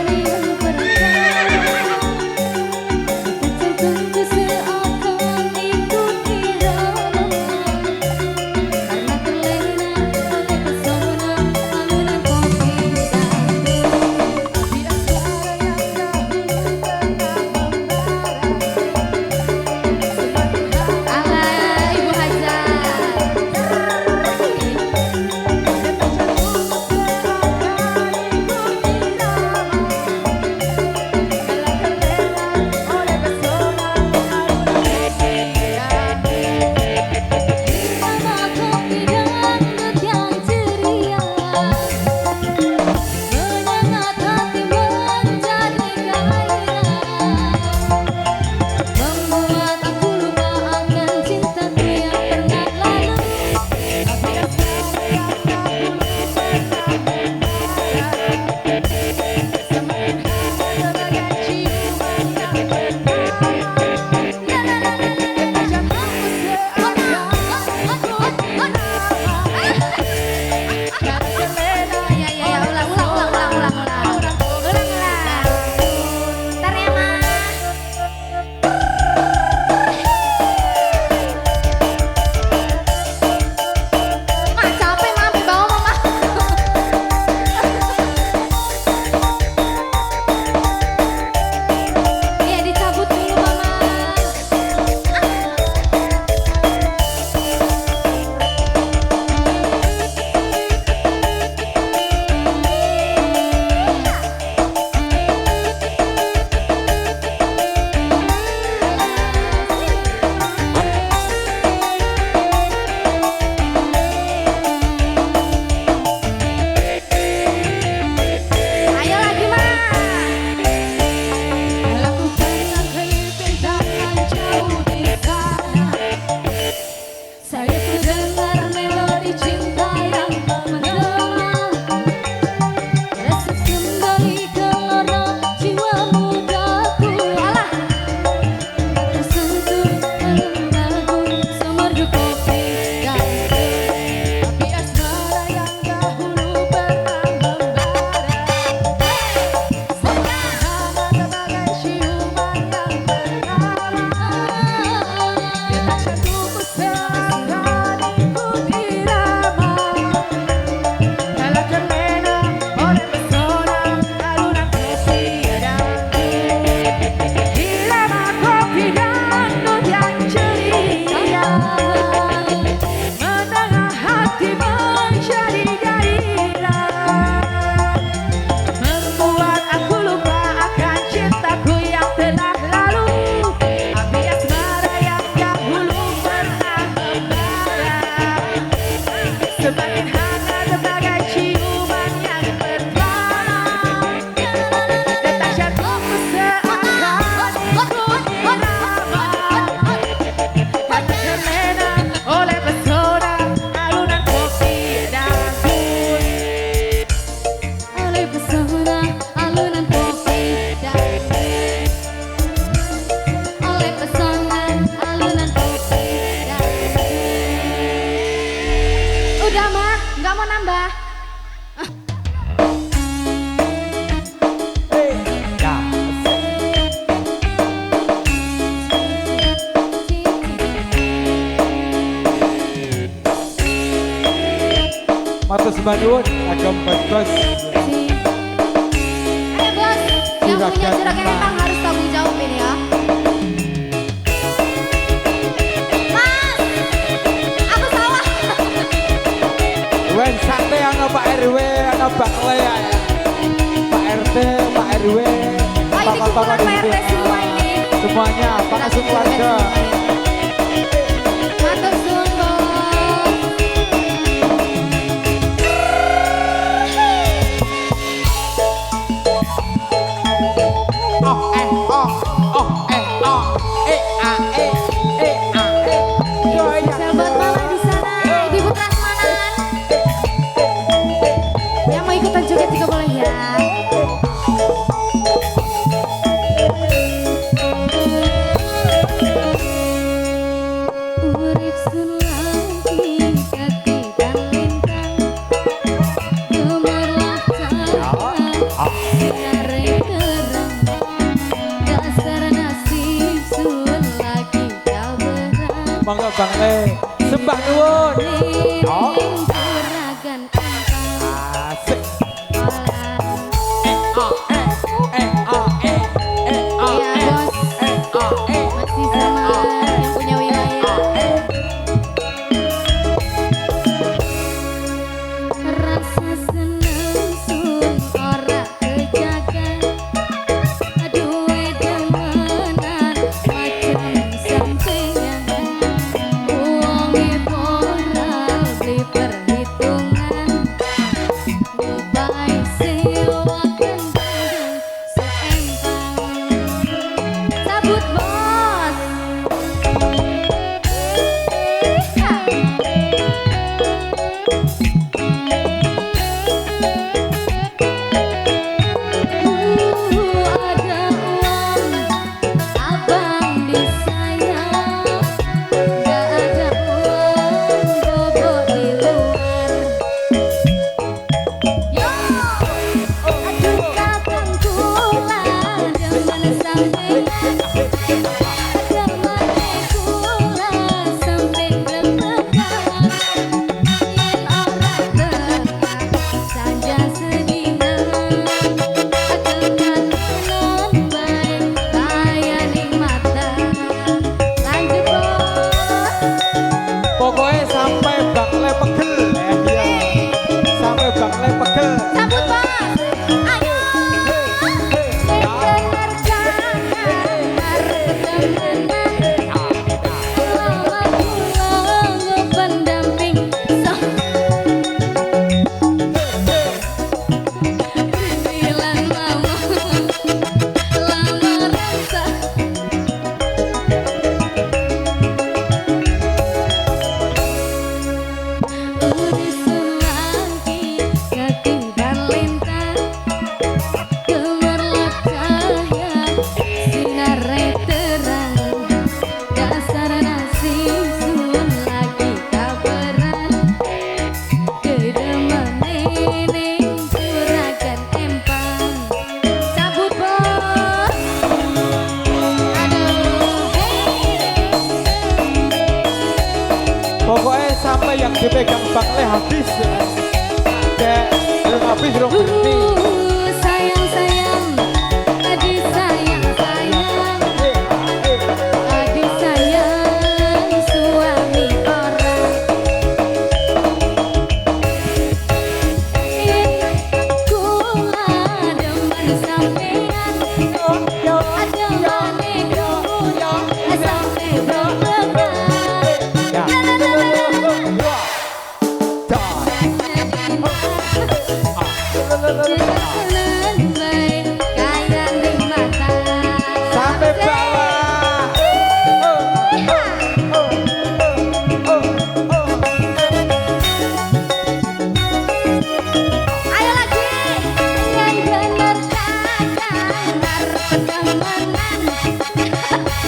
sembah nuwun agam bos. Ayo bos, yang punya Juragan juragan Empang. Empang harus tanggung jawab ini ya. Mas, aku salah. Wen santai ana Pak RW, ana Pak Lea. Pak RT, Pak RW. Oh ini kumpulan Pak RT semua ini. Semuanya, Pak Langsung keluarga. Matur suwun bos. Spesial buat mama di sana, ibu prasmanan. Yang mau ikutan joget juga boleh ya. Urip sun lagi ketiban lintang, gemerlap cahaya sinare terang, dasar nasib sun lagi kabarang. Monggo Bang Le, sembah nuwun. Liring juragan Empang Asik. olah. Iya bos, masih sama yang punya wilayah. Rasa seneng sun ora kejaga, duwe demenan macam sampeyan. Uangnya moral beli perhitungan, ngebai sewakan bandung seempang. Sabut bos. Ada uang, abang disayang. Gak ada uang, bobo di luar. Yo, aduh kakang kula, demen sampeyan. Demen kula sampe deg-degan. Yen ora tekan saja sedina, akan non baik kaya nikmatan. Lanjut bos. Pokoknya sampai Bang Le pegel. Iya. Sampai Bang Le pegel. Sabut bos. Ayo. Dengar jangan temenan. Lama kula pendamping Rintilan mama lama rasa. Uris lagi ketiban lintang, gemerlap cahaya sinare terang, dasar nasib sun lagi kabaran. Kedemen nening juragan Empang. Cabut bos. Aduh, Pokoknya sampai yang dipegang Bang Le habis. Kayak belum habis belum berhenti. sayang sayang, adik sayang sayang, adik sayang suami orang. Kula demen sampeyan, ada mane kula sampe deg-degan. Ya. Sampai bawah. Ayo lagi, yang bener kakang pertemanan.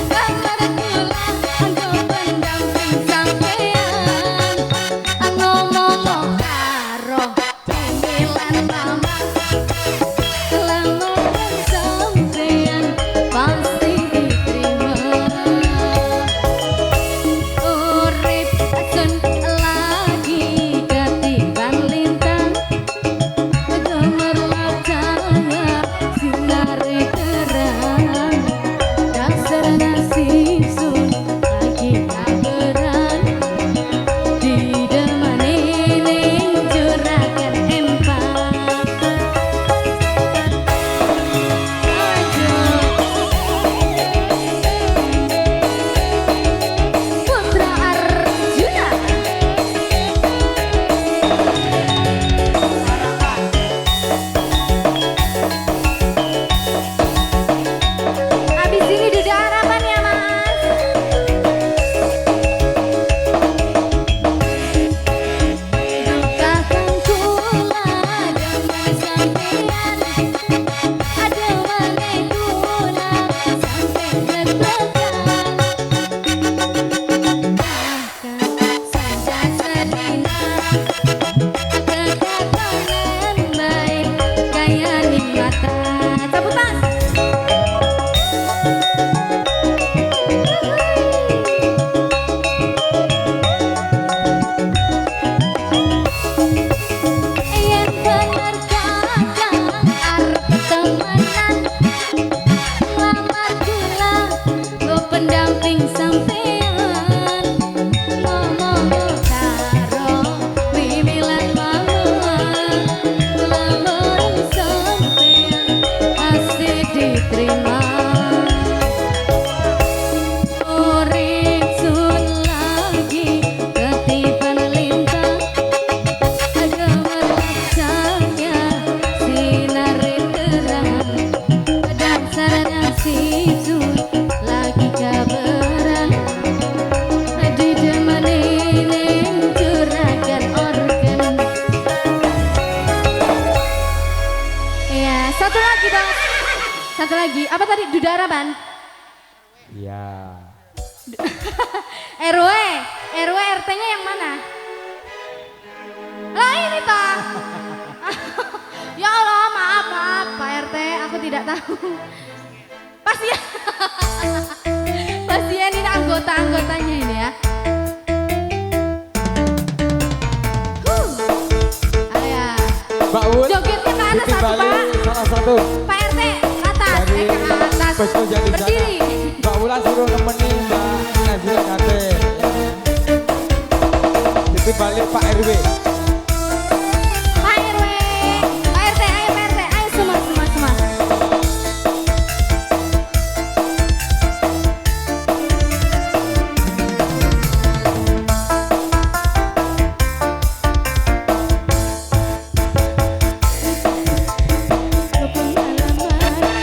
Gambar kula anggo pendamping sampeyan. Ngomong karo cemilan mama, lamaran sampeyan pasti diterima. Urip sun lagi ketiban lintang, diterima. Urip sun lagi ketipan lintang, gemerlap cahaya sinar terang, dasar nasib sun lagi kabaran, ditemani curagan organ. Ya, satu lagi bang, satu lagi. Apa tadi? Dudara ban? Iya. RW, RW RT-nya yang mana? Lah ini pak. Ya Allah, maaf maaf Pak RT, aku tidak tahu. Pasien, pasien ini anggotanya ini ya. Aya, Mbak Ul, jogetnya ke atas satu ditimbali Pak. salah satu Pak RT ke atas, dari ke atas. Posko Jadi Sana. Berdiri. Mbak Ulan suruh nemenin Mbak Najila Kate. Ditimbali Pak RW. Pak RW, Pak RT, ayo Pak RT, ayo semua. Kampung halaman,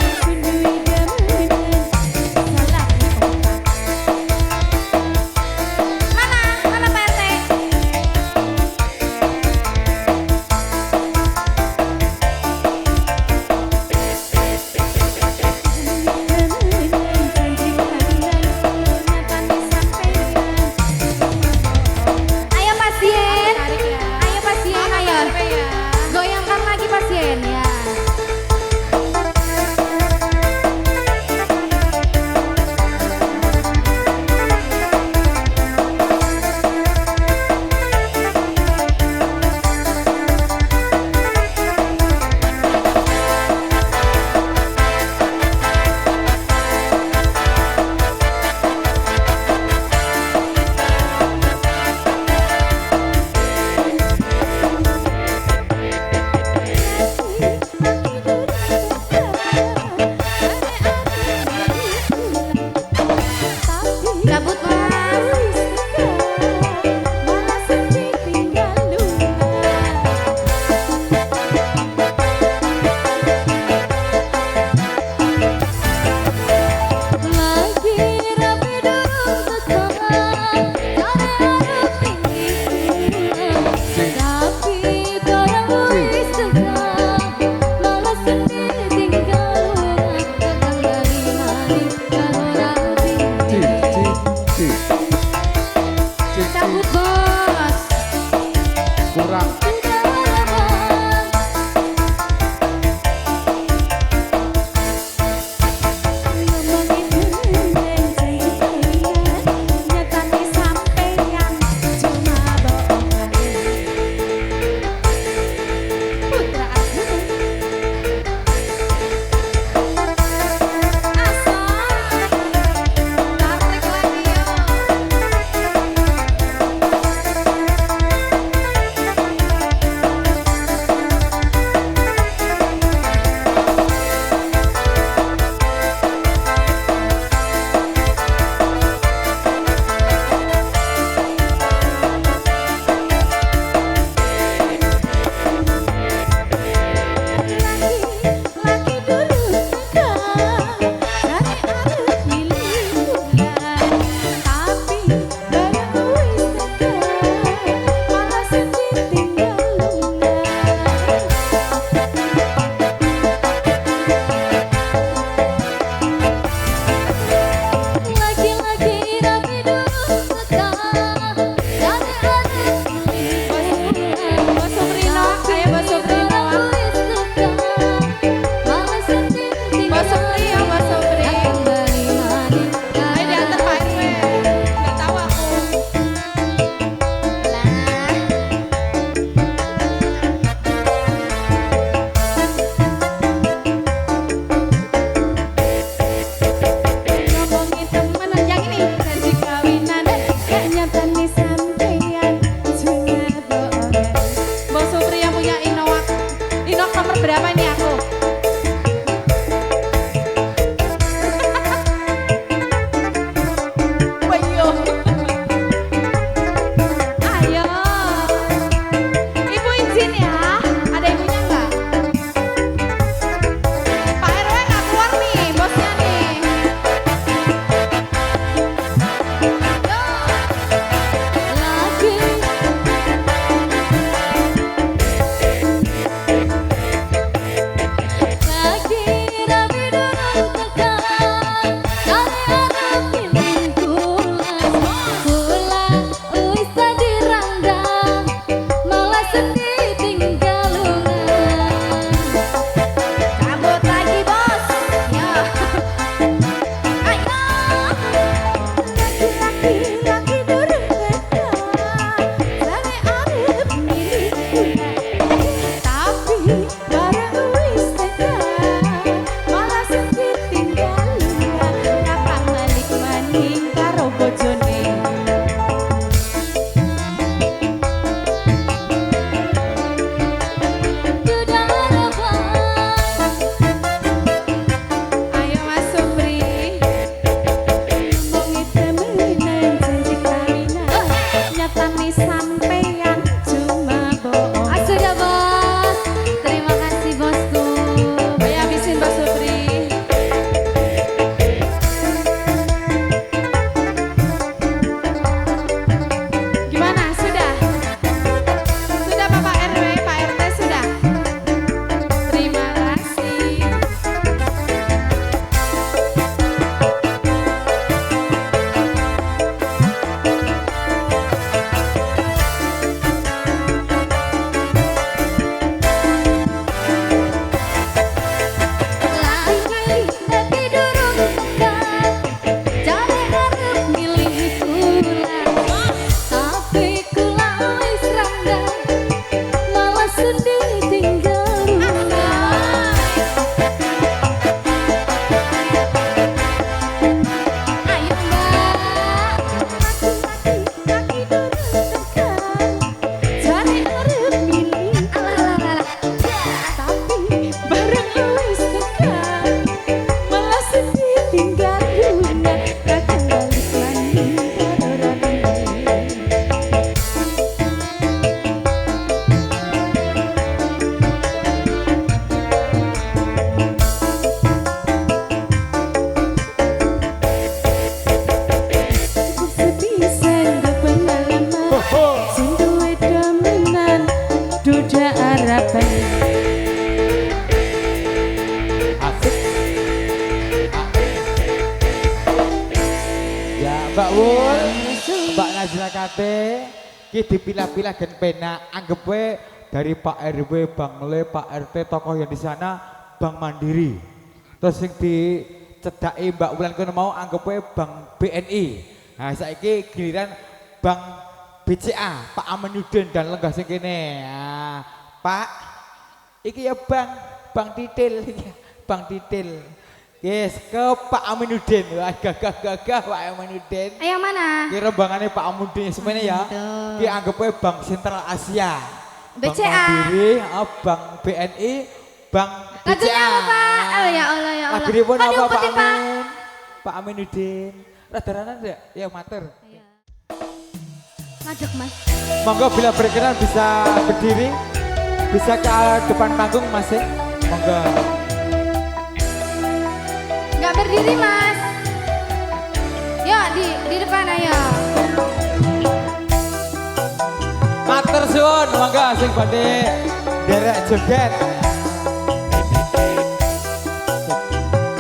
Mbak Wul, Mbak Nazila Kate, ki dipilah-pilah gen penak, anggap we dari Pak RW, Bang Le, Pak RT, tokoh yang di sana, Bank Mandiri. Terus yang dicedaki Mbak Wulan kono mau anggap we Bank BNI. Nah, saiki giliran Bank BCA, Pak Aminuddin dan lenggah sing kene. Nah, Pak, iki ya Bank Titil, Bank Titil. Yes, ke Pak Aminuddin. Wah, gagah Pak Aminuddin. Yang mana? Ki rembangannya Pak Aminuddin semuanya ya. Aduh. Ki anggapnya Bank Sentral Asia. Bank BCA. Mandiri, Bank BNI, Bank Lagunya BCA. apa Pak? Oh ya Allah ya Allah. Lagunya pun Kok apa Pak diumpetin, Pak? Amin? Pak Aminuddin. Rada-rada enggak? Ya mater. Iya. Ngadeg Mas. Monggo bila berkenan bisa berdiri. Bisa ke depan panggung masing. Monggo. Nggak berdiri Mas. Yuk di depan ayo. Matur suwun, monggo sing badhe derek joget.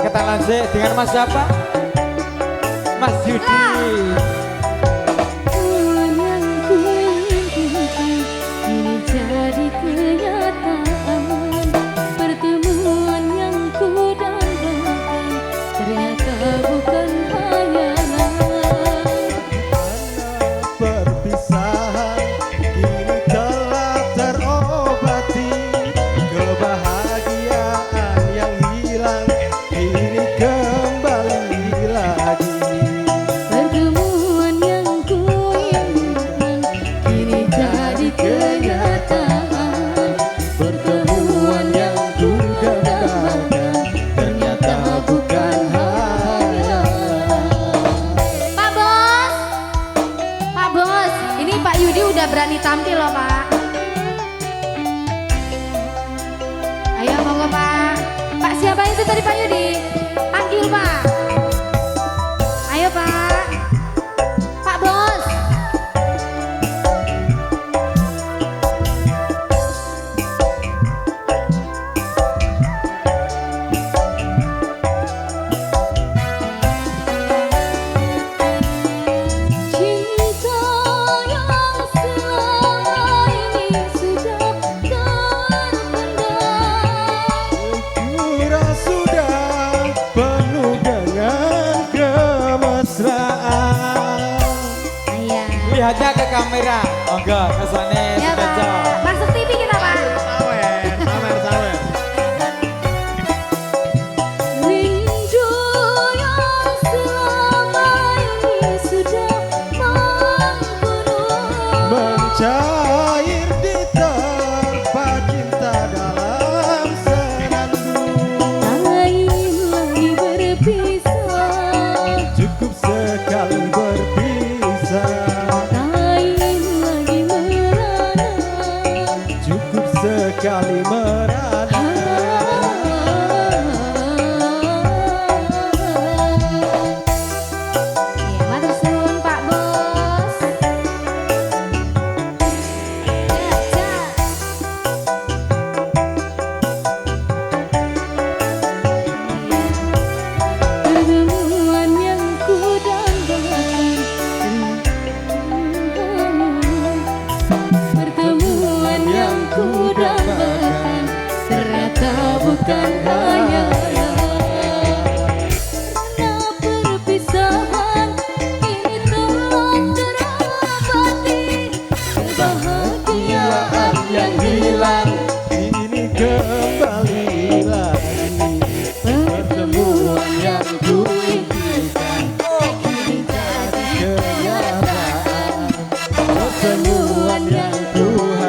Kenalan sih dengan Mas siapa? Mas Yudi. Ini jadi kenyataan. Pertemuan yang ku dambakan ternyata bukan hayalan. Perpisahan kini telah terobati, kebahagiaan yang hilang kini kembali lagi. Pertemuan yang ku inginkan kini jadi kenyataan. Pertemuan yang ku dambakan ternyata bukan hayalan. Pak Bos, Pak Bos, ini Pak Yudi udah berani tampil loh Pak. Ayo monggo Pak. Pak siapa itu tadi Pak Yudi? Panggil Pak. Ayo Pak. Pak Bos. Cinta yang selama ini sudah terpendam. Kira sudah penuh dengan kemesraan. Ayah. Lihatnya ke kamera. Monggo kesane Ya Pak. sepeda. Masuk TV kita Pak. Sawer. Rindu yang selama ini sudah membunuh. Mencair di terpa cinta dalam senandung. Tak ingin lagi berpisah. Cukup sekali berpisah. Tak ingin lagi merana. Cukup sekali merana. Iya, matur suwun Pak Bos. Pertemuan yang ku dambakan. Pertemuan yang ku dambakan ternyata bukan hayalan. Karena perpisahan kini telah terobati, kebahagiaan yang hilang. Ini kembali lagi. Pertemuan yang ku impikan Kini jadi kenyataan. Pertemuan yang ku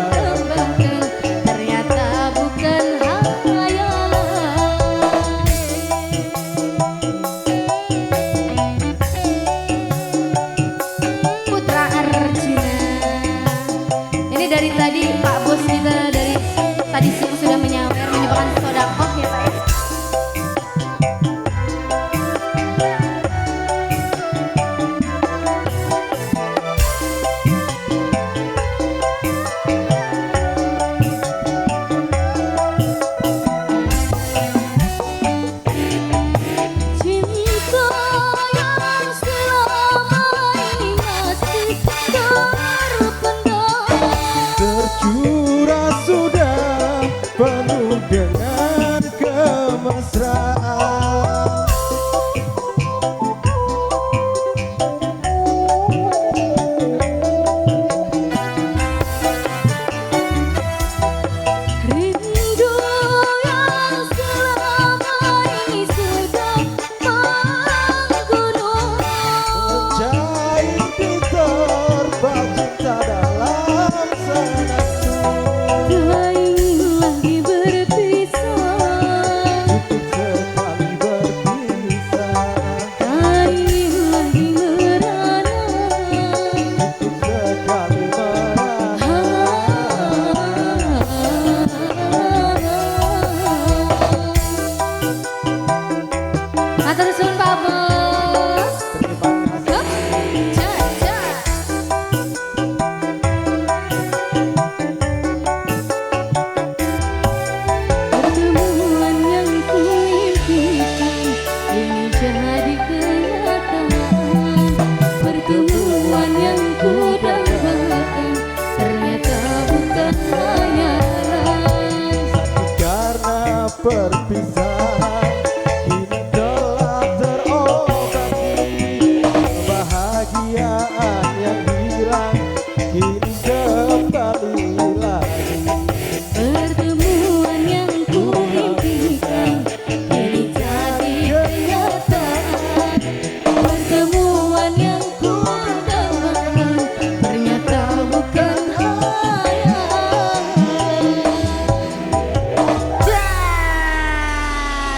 dambakan ternyata bukan hayalan. Putra Arjuna. Ini dari tadi Pak Bos kita dari tadi siang sudah menyawer menyumbangkan sodakoh ya Pak ya. Matur suwun Pak Bos. Terima kasih. Jaja. Pertemuan yang kuimpikan ini jadi kenyataan. Pertemuan yang kudambakan ternyata bukan hayalan. Karena perpisahan kini telah terobati, kebahagiaan yang hilang kini kembali lagi. Pertemuan yang kuimpikan kini jadi kenyataan. Pertemuan yang kudambakan ternyata bukan hayalan.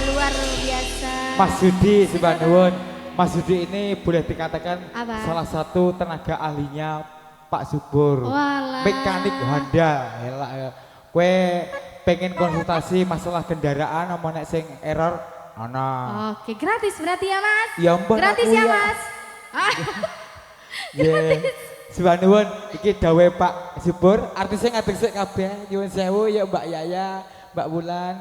Luar biasa. Mas Yudi Sibanuwun. Mas Yudi ini boleh dikatakan Apa? salah satu tenaga ahlinya Pak Subur. Walah. Mekanik Honda. Elak ya. Kue pengen konsultasi masalah kendaraan sama nek sing error ana. Oke, gratis berarti ya Mas? Ya ampun, Gratis aku ya ya. Mas? Ah, Nggih. Sibanuwun iki dawe Pak Subur, artisnya ngadeg sik kabeh. Nyuwun sewu ya Mbak Yaya, Mbak Wulan.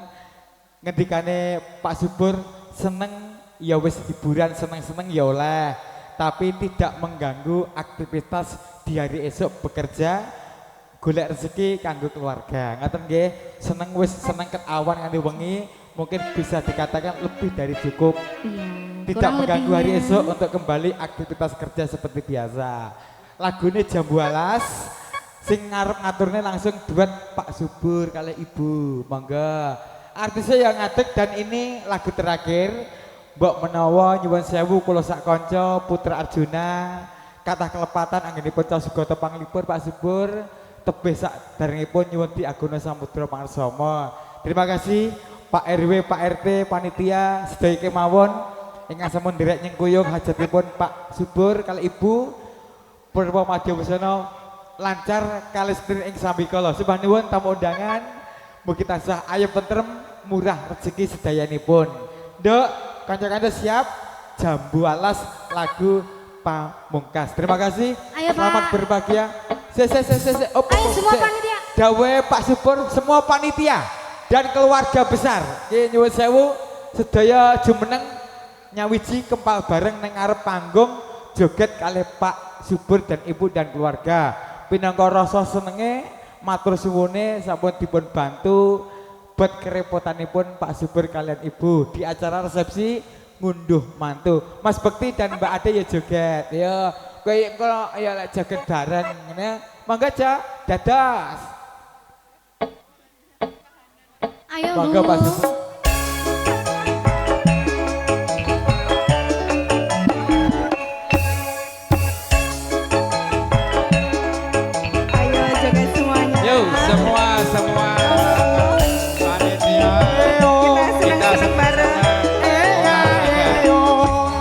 Ngendikane Pak Subur seneng ya wis hiburan, seneng-seneng ya oleh, tapi tidak mengganggu aktivitas di hari esok bekerja golek rezeki kanggo keluarga. Ngaten nggih, seneng wis seneng ket awan nganti wengi, mungkin bisa dikatakan lebih dari cukup. iya. Tidak Kurang mengganggu hari lebihnya. esok untuk kembali aktivitas kerja seperti biasa. Lagunya Jambu Alas, sing ngarep ngaturnya langsung buat Pak Subur kali Ibu, monggo. Artisnya yang ngadeg dan ini lagu terakhir. Mbok menawa nyuwun sewu kula sak kanca Putra Arjuna, kathah kelepatan anggenipun Sugata Panglipur Pak Subur, tebih sak derengipun nyuwun Di Aguna Samudra Pangarsama. Terima kasih Pak RW, Pak RT, panitia sedaya kemawon ingkang sampun nderek nyengkuyung hajatipun Pak Subur kali Ibu Purwo Madya Wusana lancar kali sedherek ing sambikala. Sembah nuwun tamu undangan mugi tansah ayem tentrem murah rezeki sedayanipun. Nduk, kanca-kanca siap Jambu Alas lagu Pamungkas. Terima kasih. Ayo, Selamat Pak. berbahagia. Ayo semua panitia. Dawe Pak Subur semua panitia dan keluarga besar. Nggih nyuwun sewu sedaya jumeneng nyawiji kempal bareng nang ngarep panggung joget kalih Pak Subur dan Ibu dan keluarga. Pinangka rasa senenge matur suwune sampun dipun bantu buat kerepotanipun Pak Subur kalian Ibu di acara resepsi ngunduh mantu. Mas Bekti dan Mbak Ade ya joget. Ya, kowe kalau ya lek joget bareng ngene. Mangga aja dadas. Ayo Mangga Pak Bu. Subur. Ayo joget semuanya. Yuk semua panitia Kita senang-senang bareng.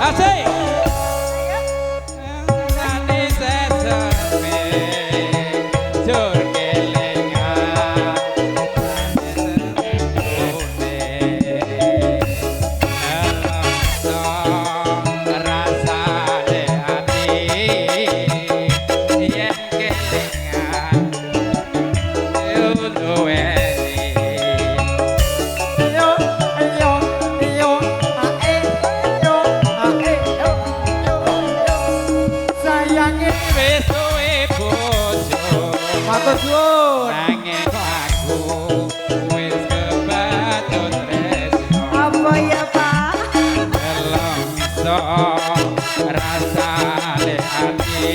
asik ngani sesepi jur kelingan rasa de ati yen kelingan Matur suwun. nanging aku wis kebatut tresno Apa ya Pak? delong iso rasane ati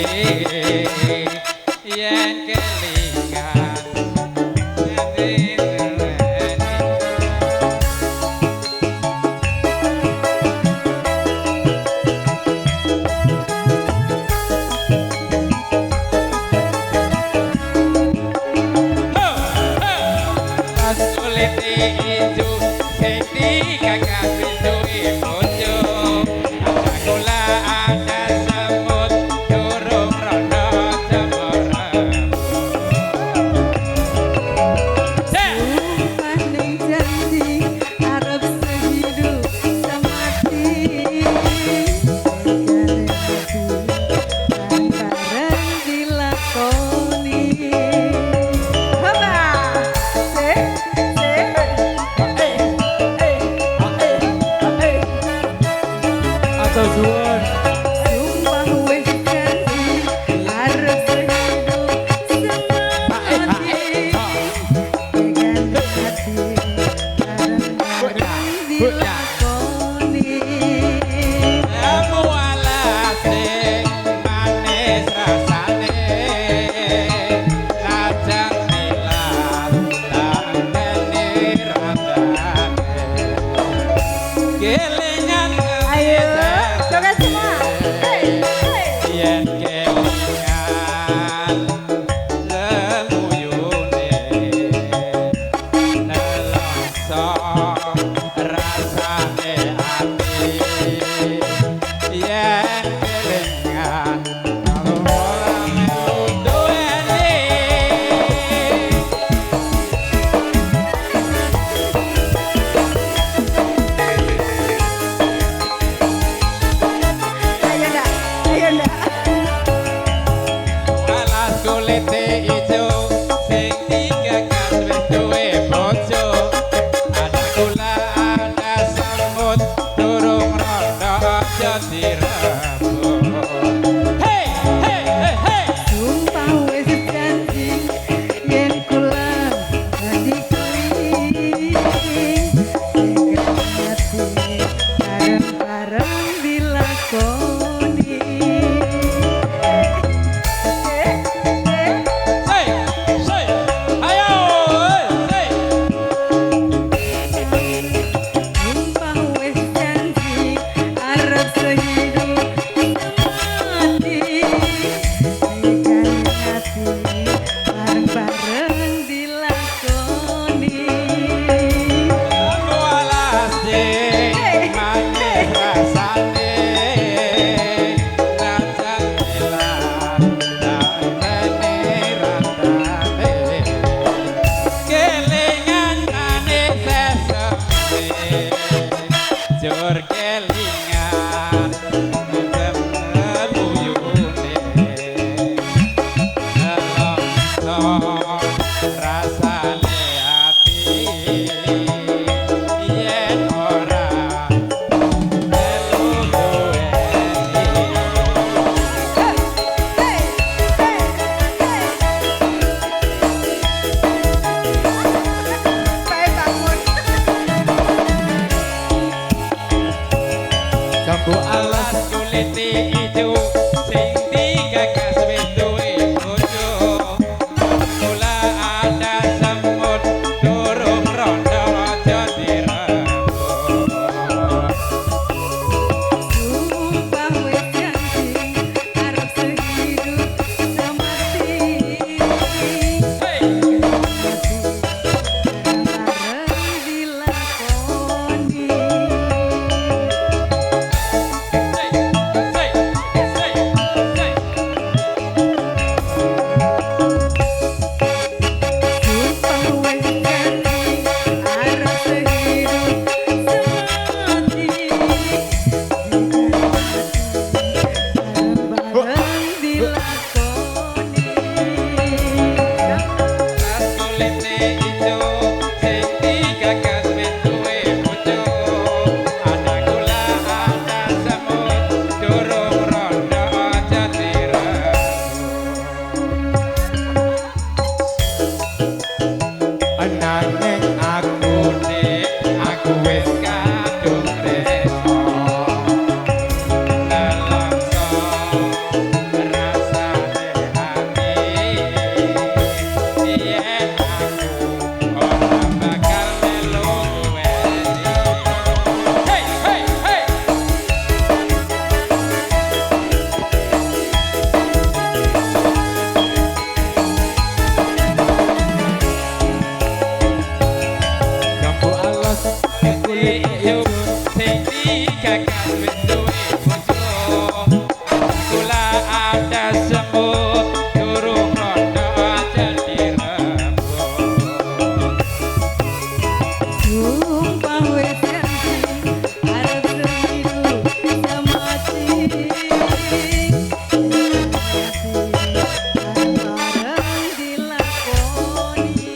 yen kelingan ngendi ngereni. Kulit ijo sing dikagak pintu bojo ada gula ada semut durung rono jemur Matur suwun. Sumpah wis janji arep sehidup semati dengan hati bareng-bareng dilakoni. Kamu alas sing manis rasane, lajeng nilas tangene randane. Kelingan Ayo, joget semua. Hey, hey. yen kelingan leluyune nelongso rasane ati. Yen kelingan duweni Ayo ndak, ayo ndak. alas kulite ijo sing digagas wis duwe bojo. Ada kula ada semut durung rondo aja direbut. Hey hey hey hey. Sumpah wis janji yen kula dadi kuwi tekan hati bareng-bareng dilakoni. Say say ayo say. Sumpah wis janji arep sehidup semati tekan hati bareng-bareng dilakoni. Aku alas sing manis rasane, lajeng nilas tangene randane. Kelingan manis sesepi, jur kelingan leluyune. Nelongso rasane ati, yen ora melu duweni. Bae bangun. Jambu alas kulite ijo sing digagas wis duwe bojo. Kula ada semut durung rondo aja direbut. Sumpah wis janji arep sehidup semati Hey. bareng dilakoni. Say, say, say, say. Sumpah wis janji arep sehidup semati bareng-bareng dilakoni. Alas kulite ijo sing digagas wis duwe bojo. Ada kula ada semut durung rondo aja direbut. Ananging aku Aku wis kadung tresno, nelongso rasane ati. Yen aku ora bakal melu duweni. Hey hey hey. jambu alas kulit Ijo sing digagas wis duwe bojo. Kula ada semut durung rondo aja direbut. Sumpah wis janji arep sehidup semati bareng dilakoni.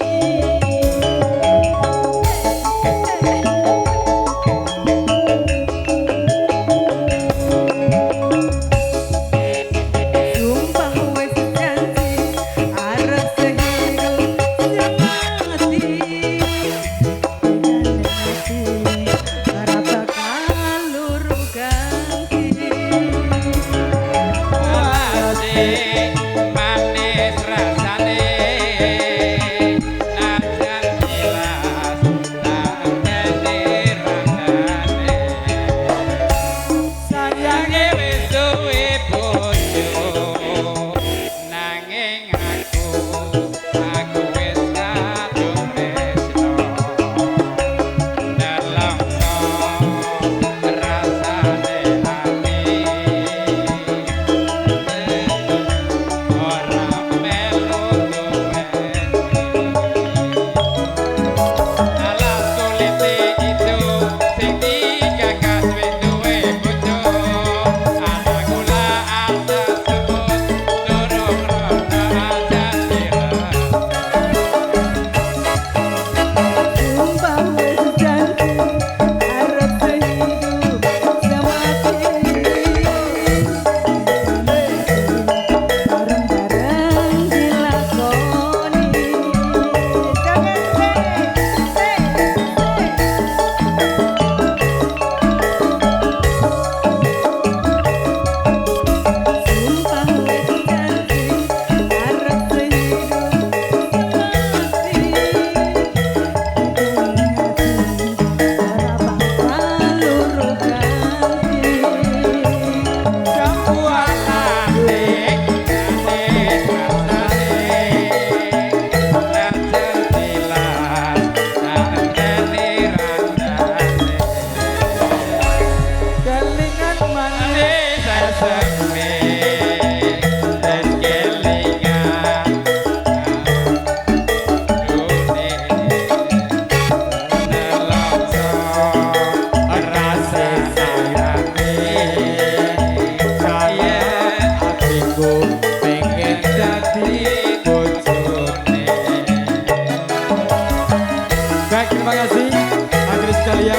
sekalian,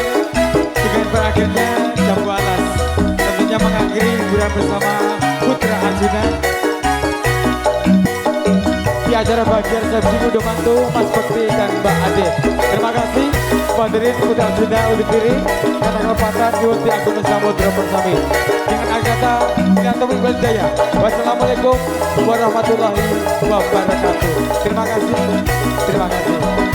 dengan berakhirnya Jambu Alas tentunya mengakhiri hiburan bersama Putra Arjuna di acara bagian resepsi Mundo Mantu Mas Bekti dan Mbak Ade. Terima kasih hadirin Putra Arjuna undur diri karena kelepatan Yuti Agung Samudra Persami. Dengan akhir kata Ngantum Iqbal Jaya. Wassalamualaikum warahmatullahi wabarakatuh. Terima kasih. Terima kasih.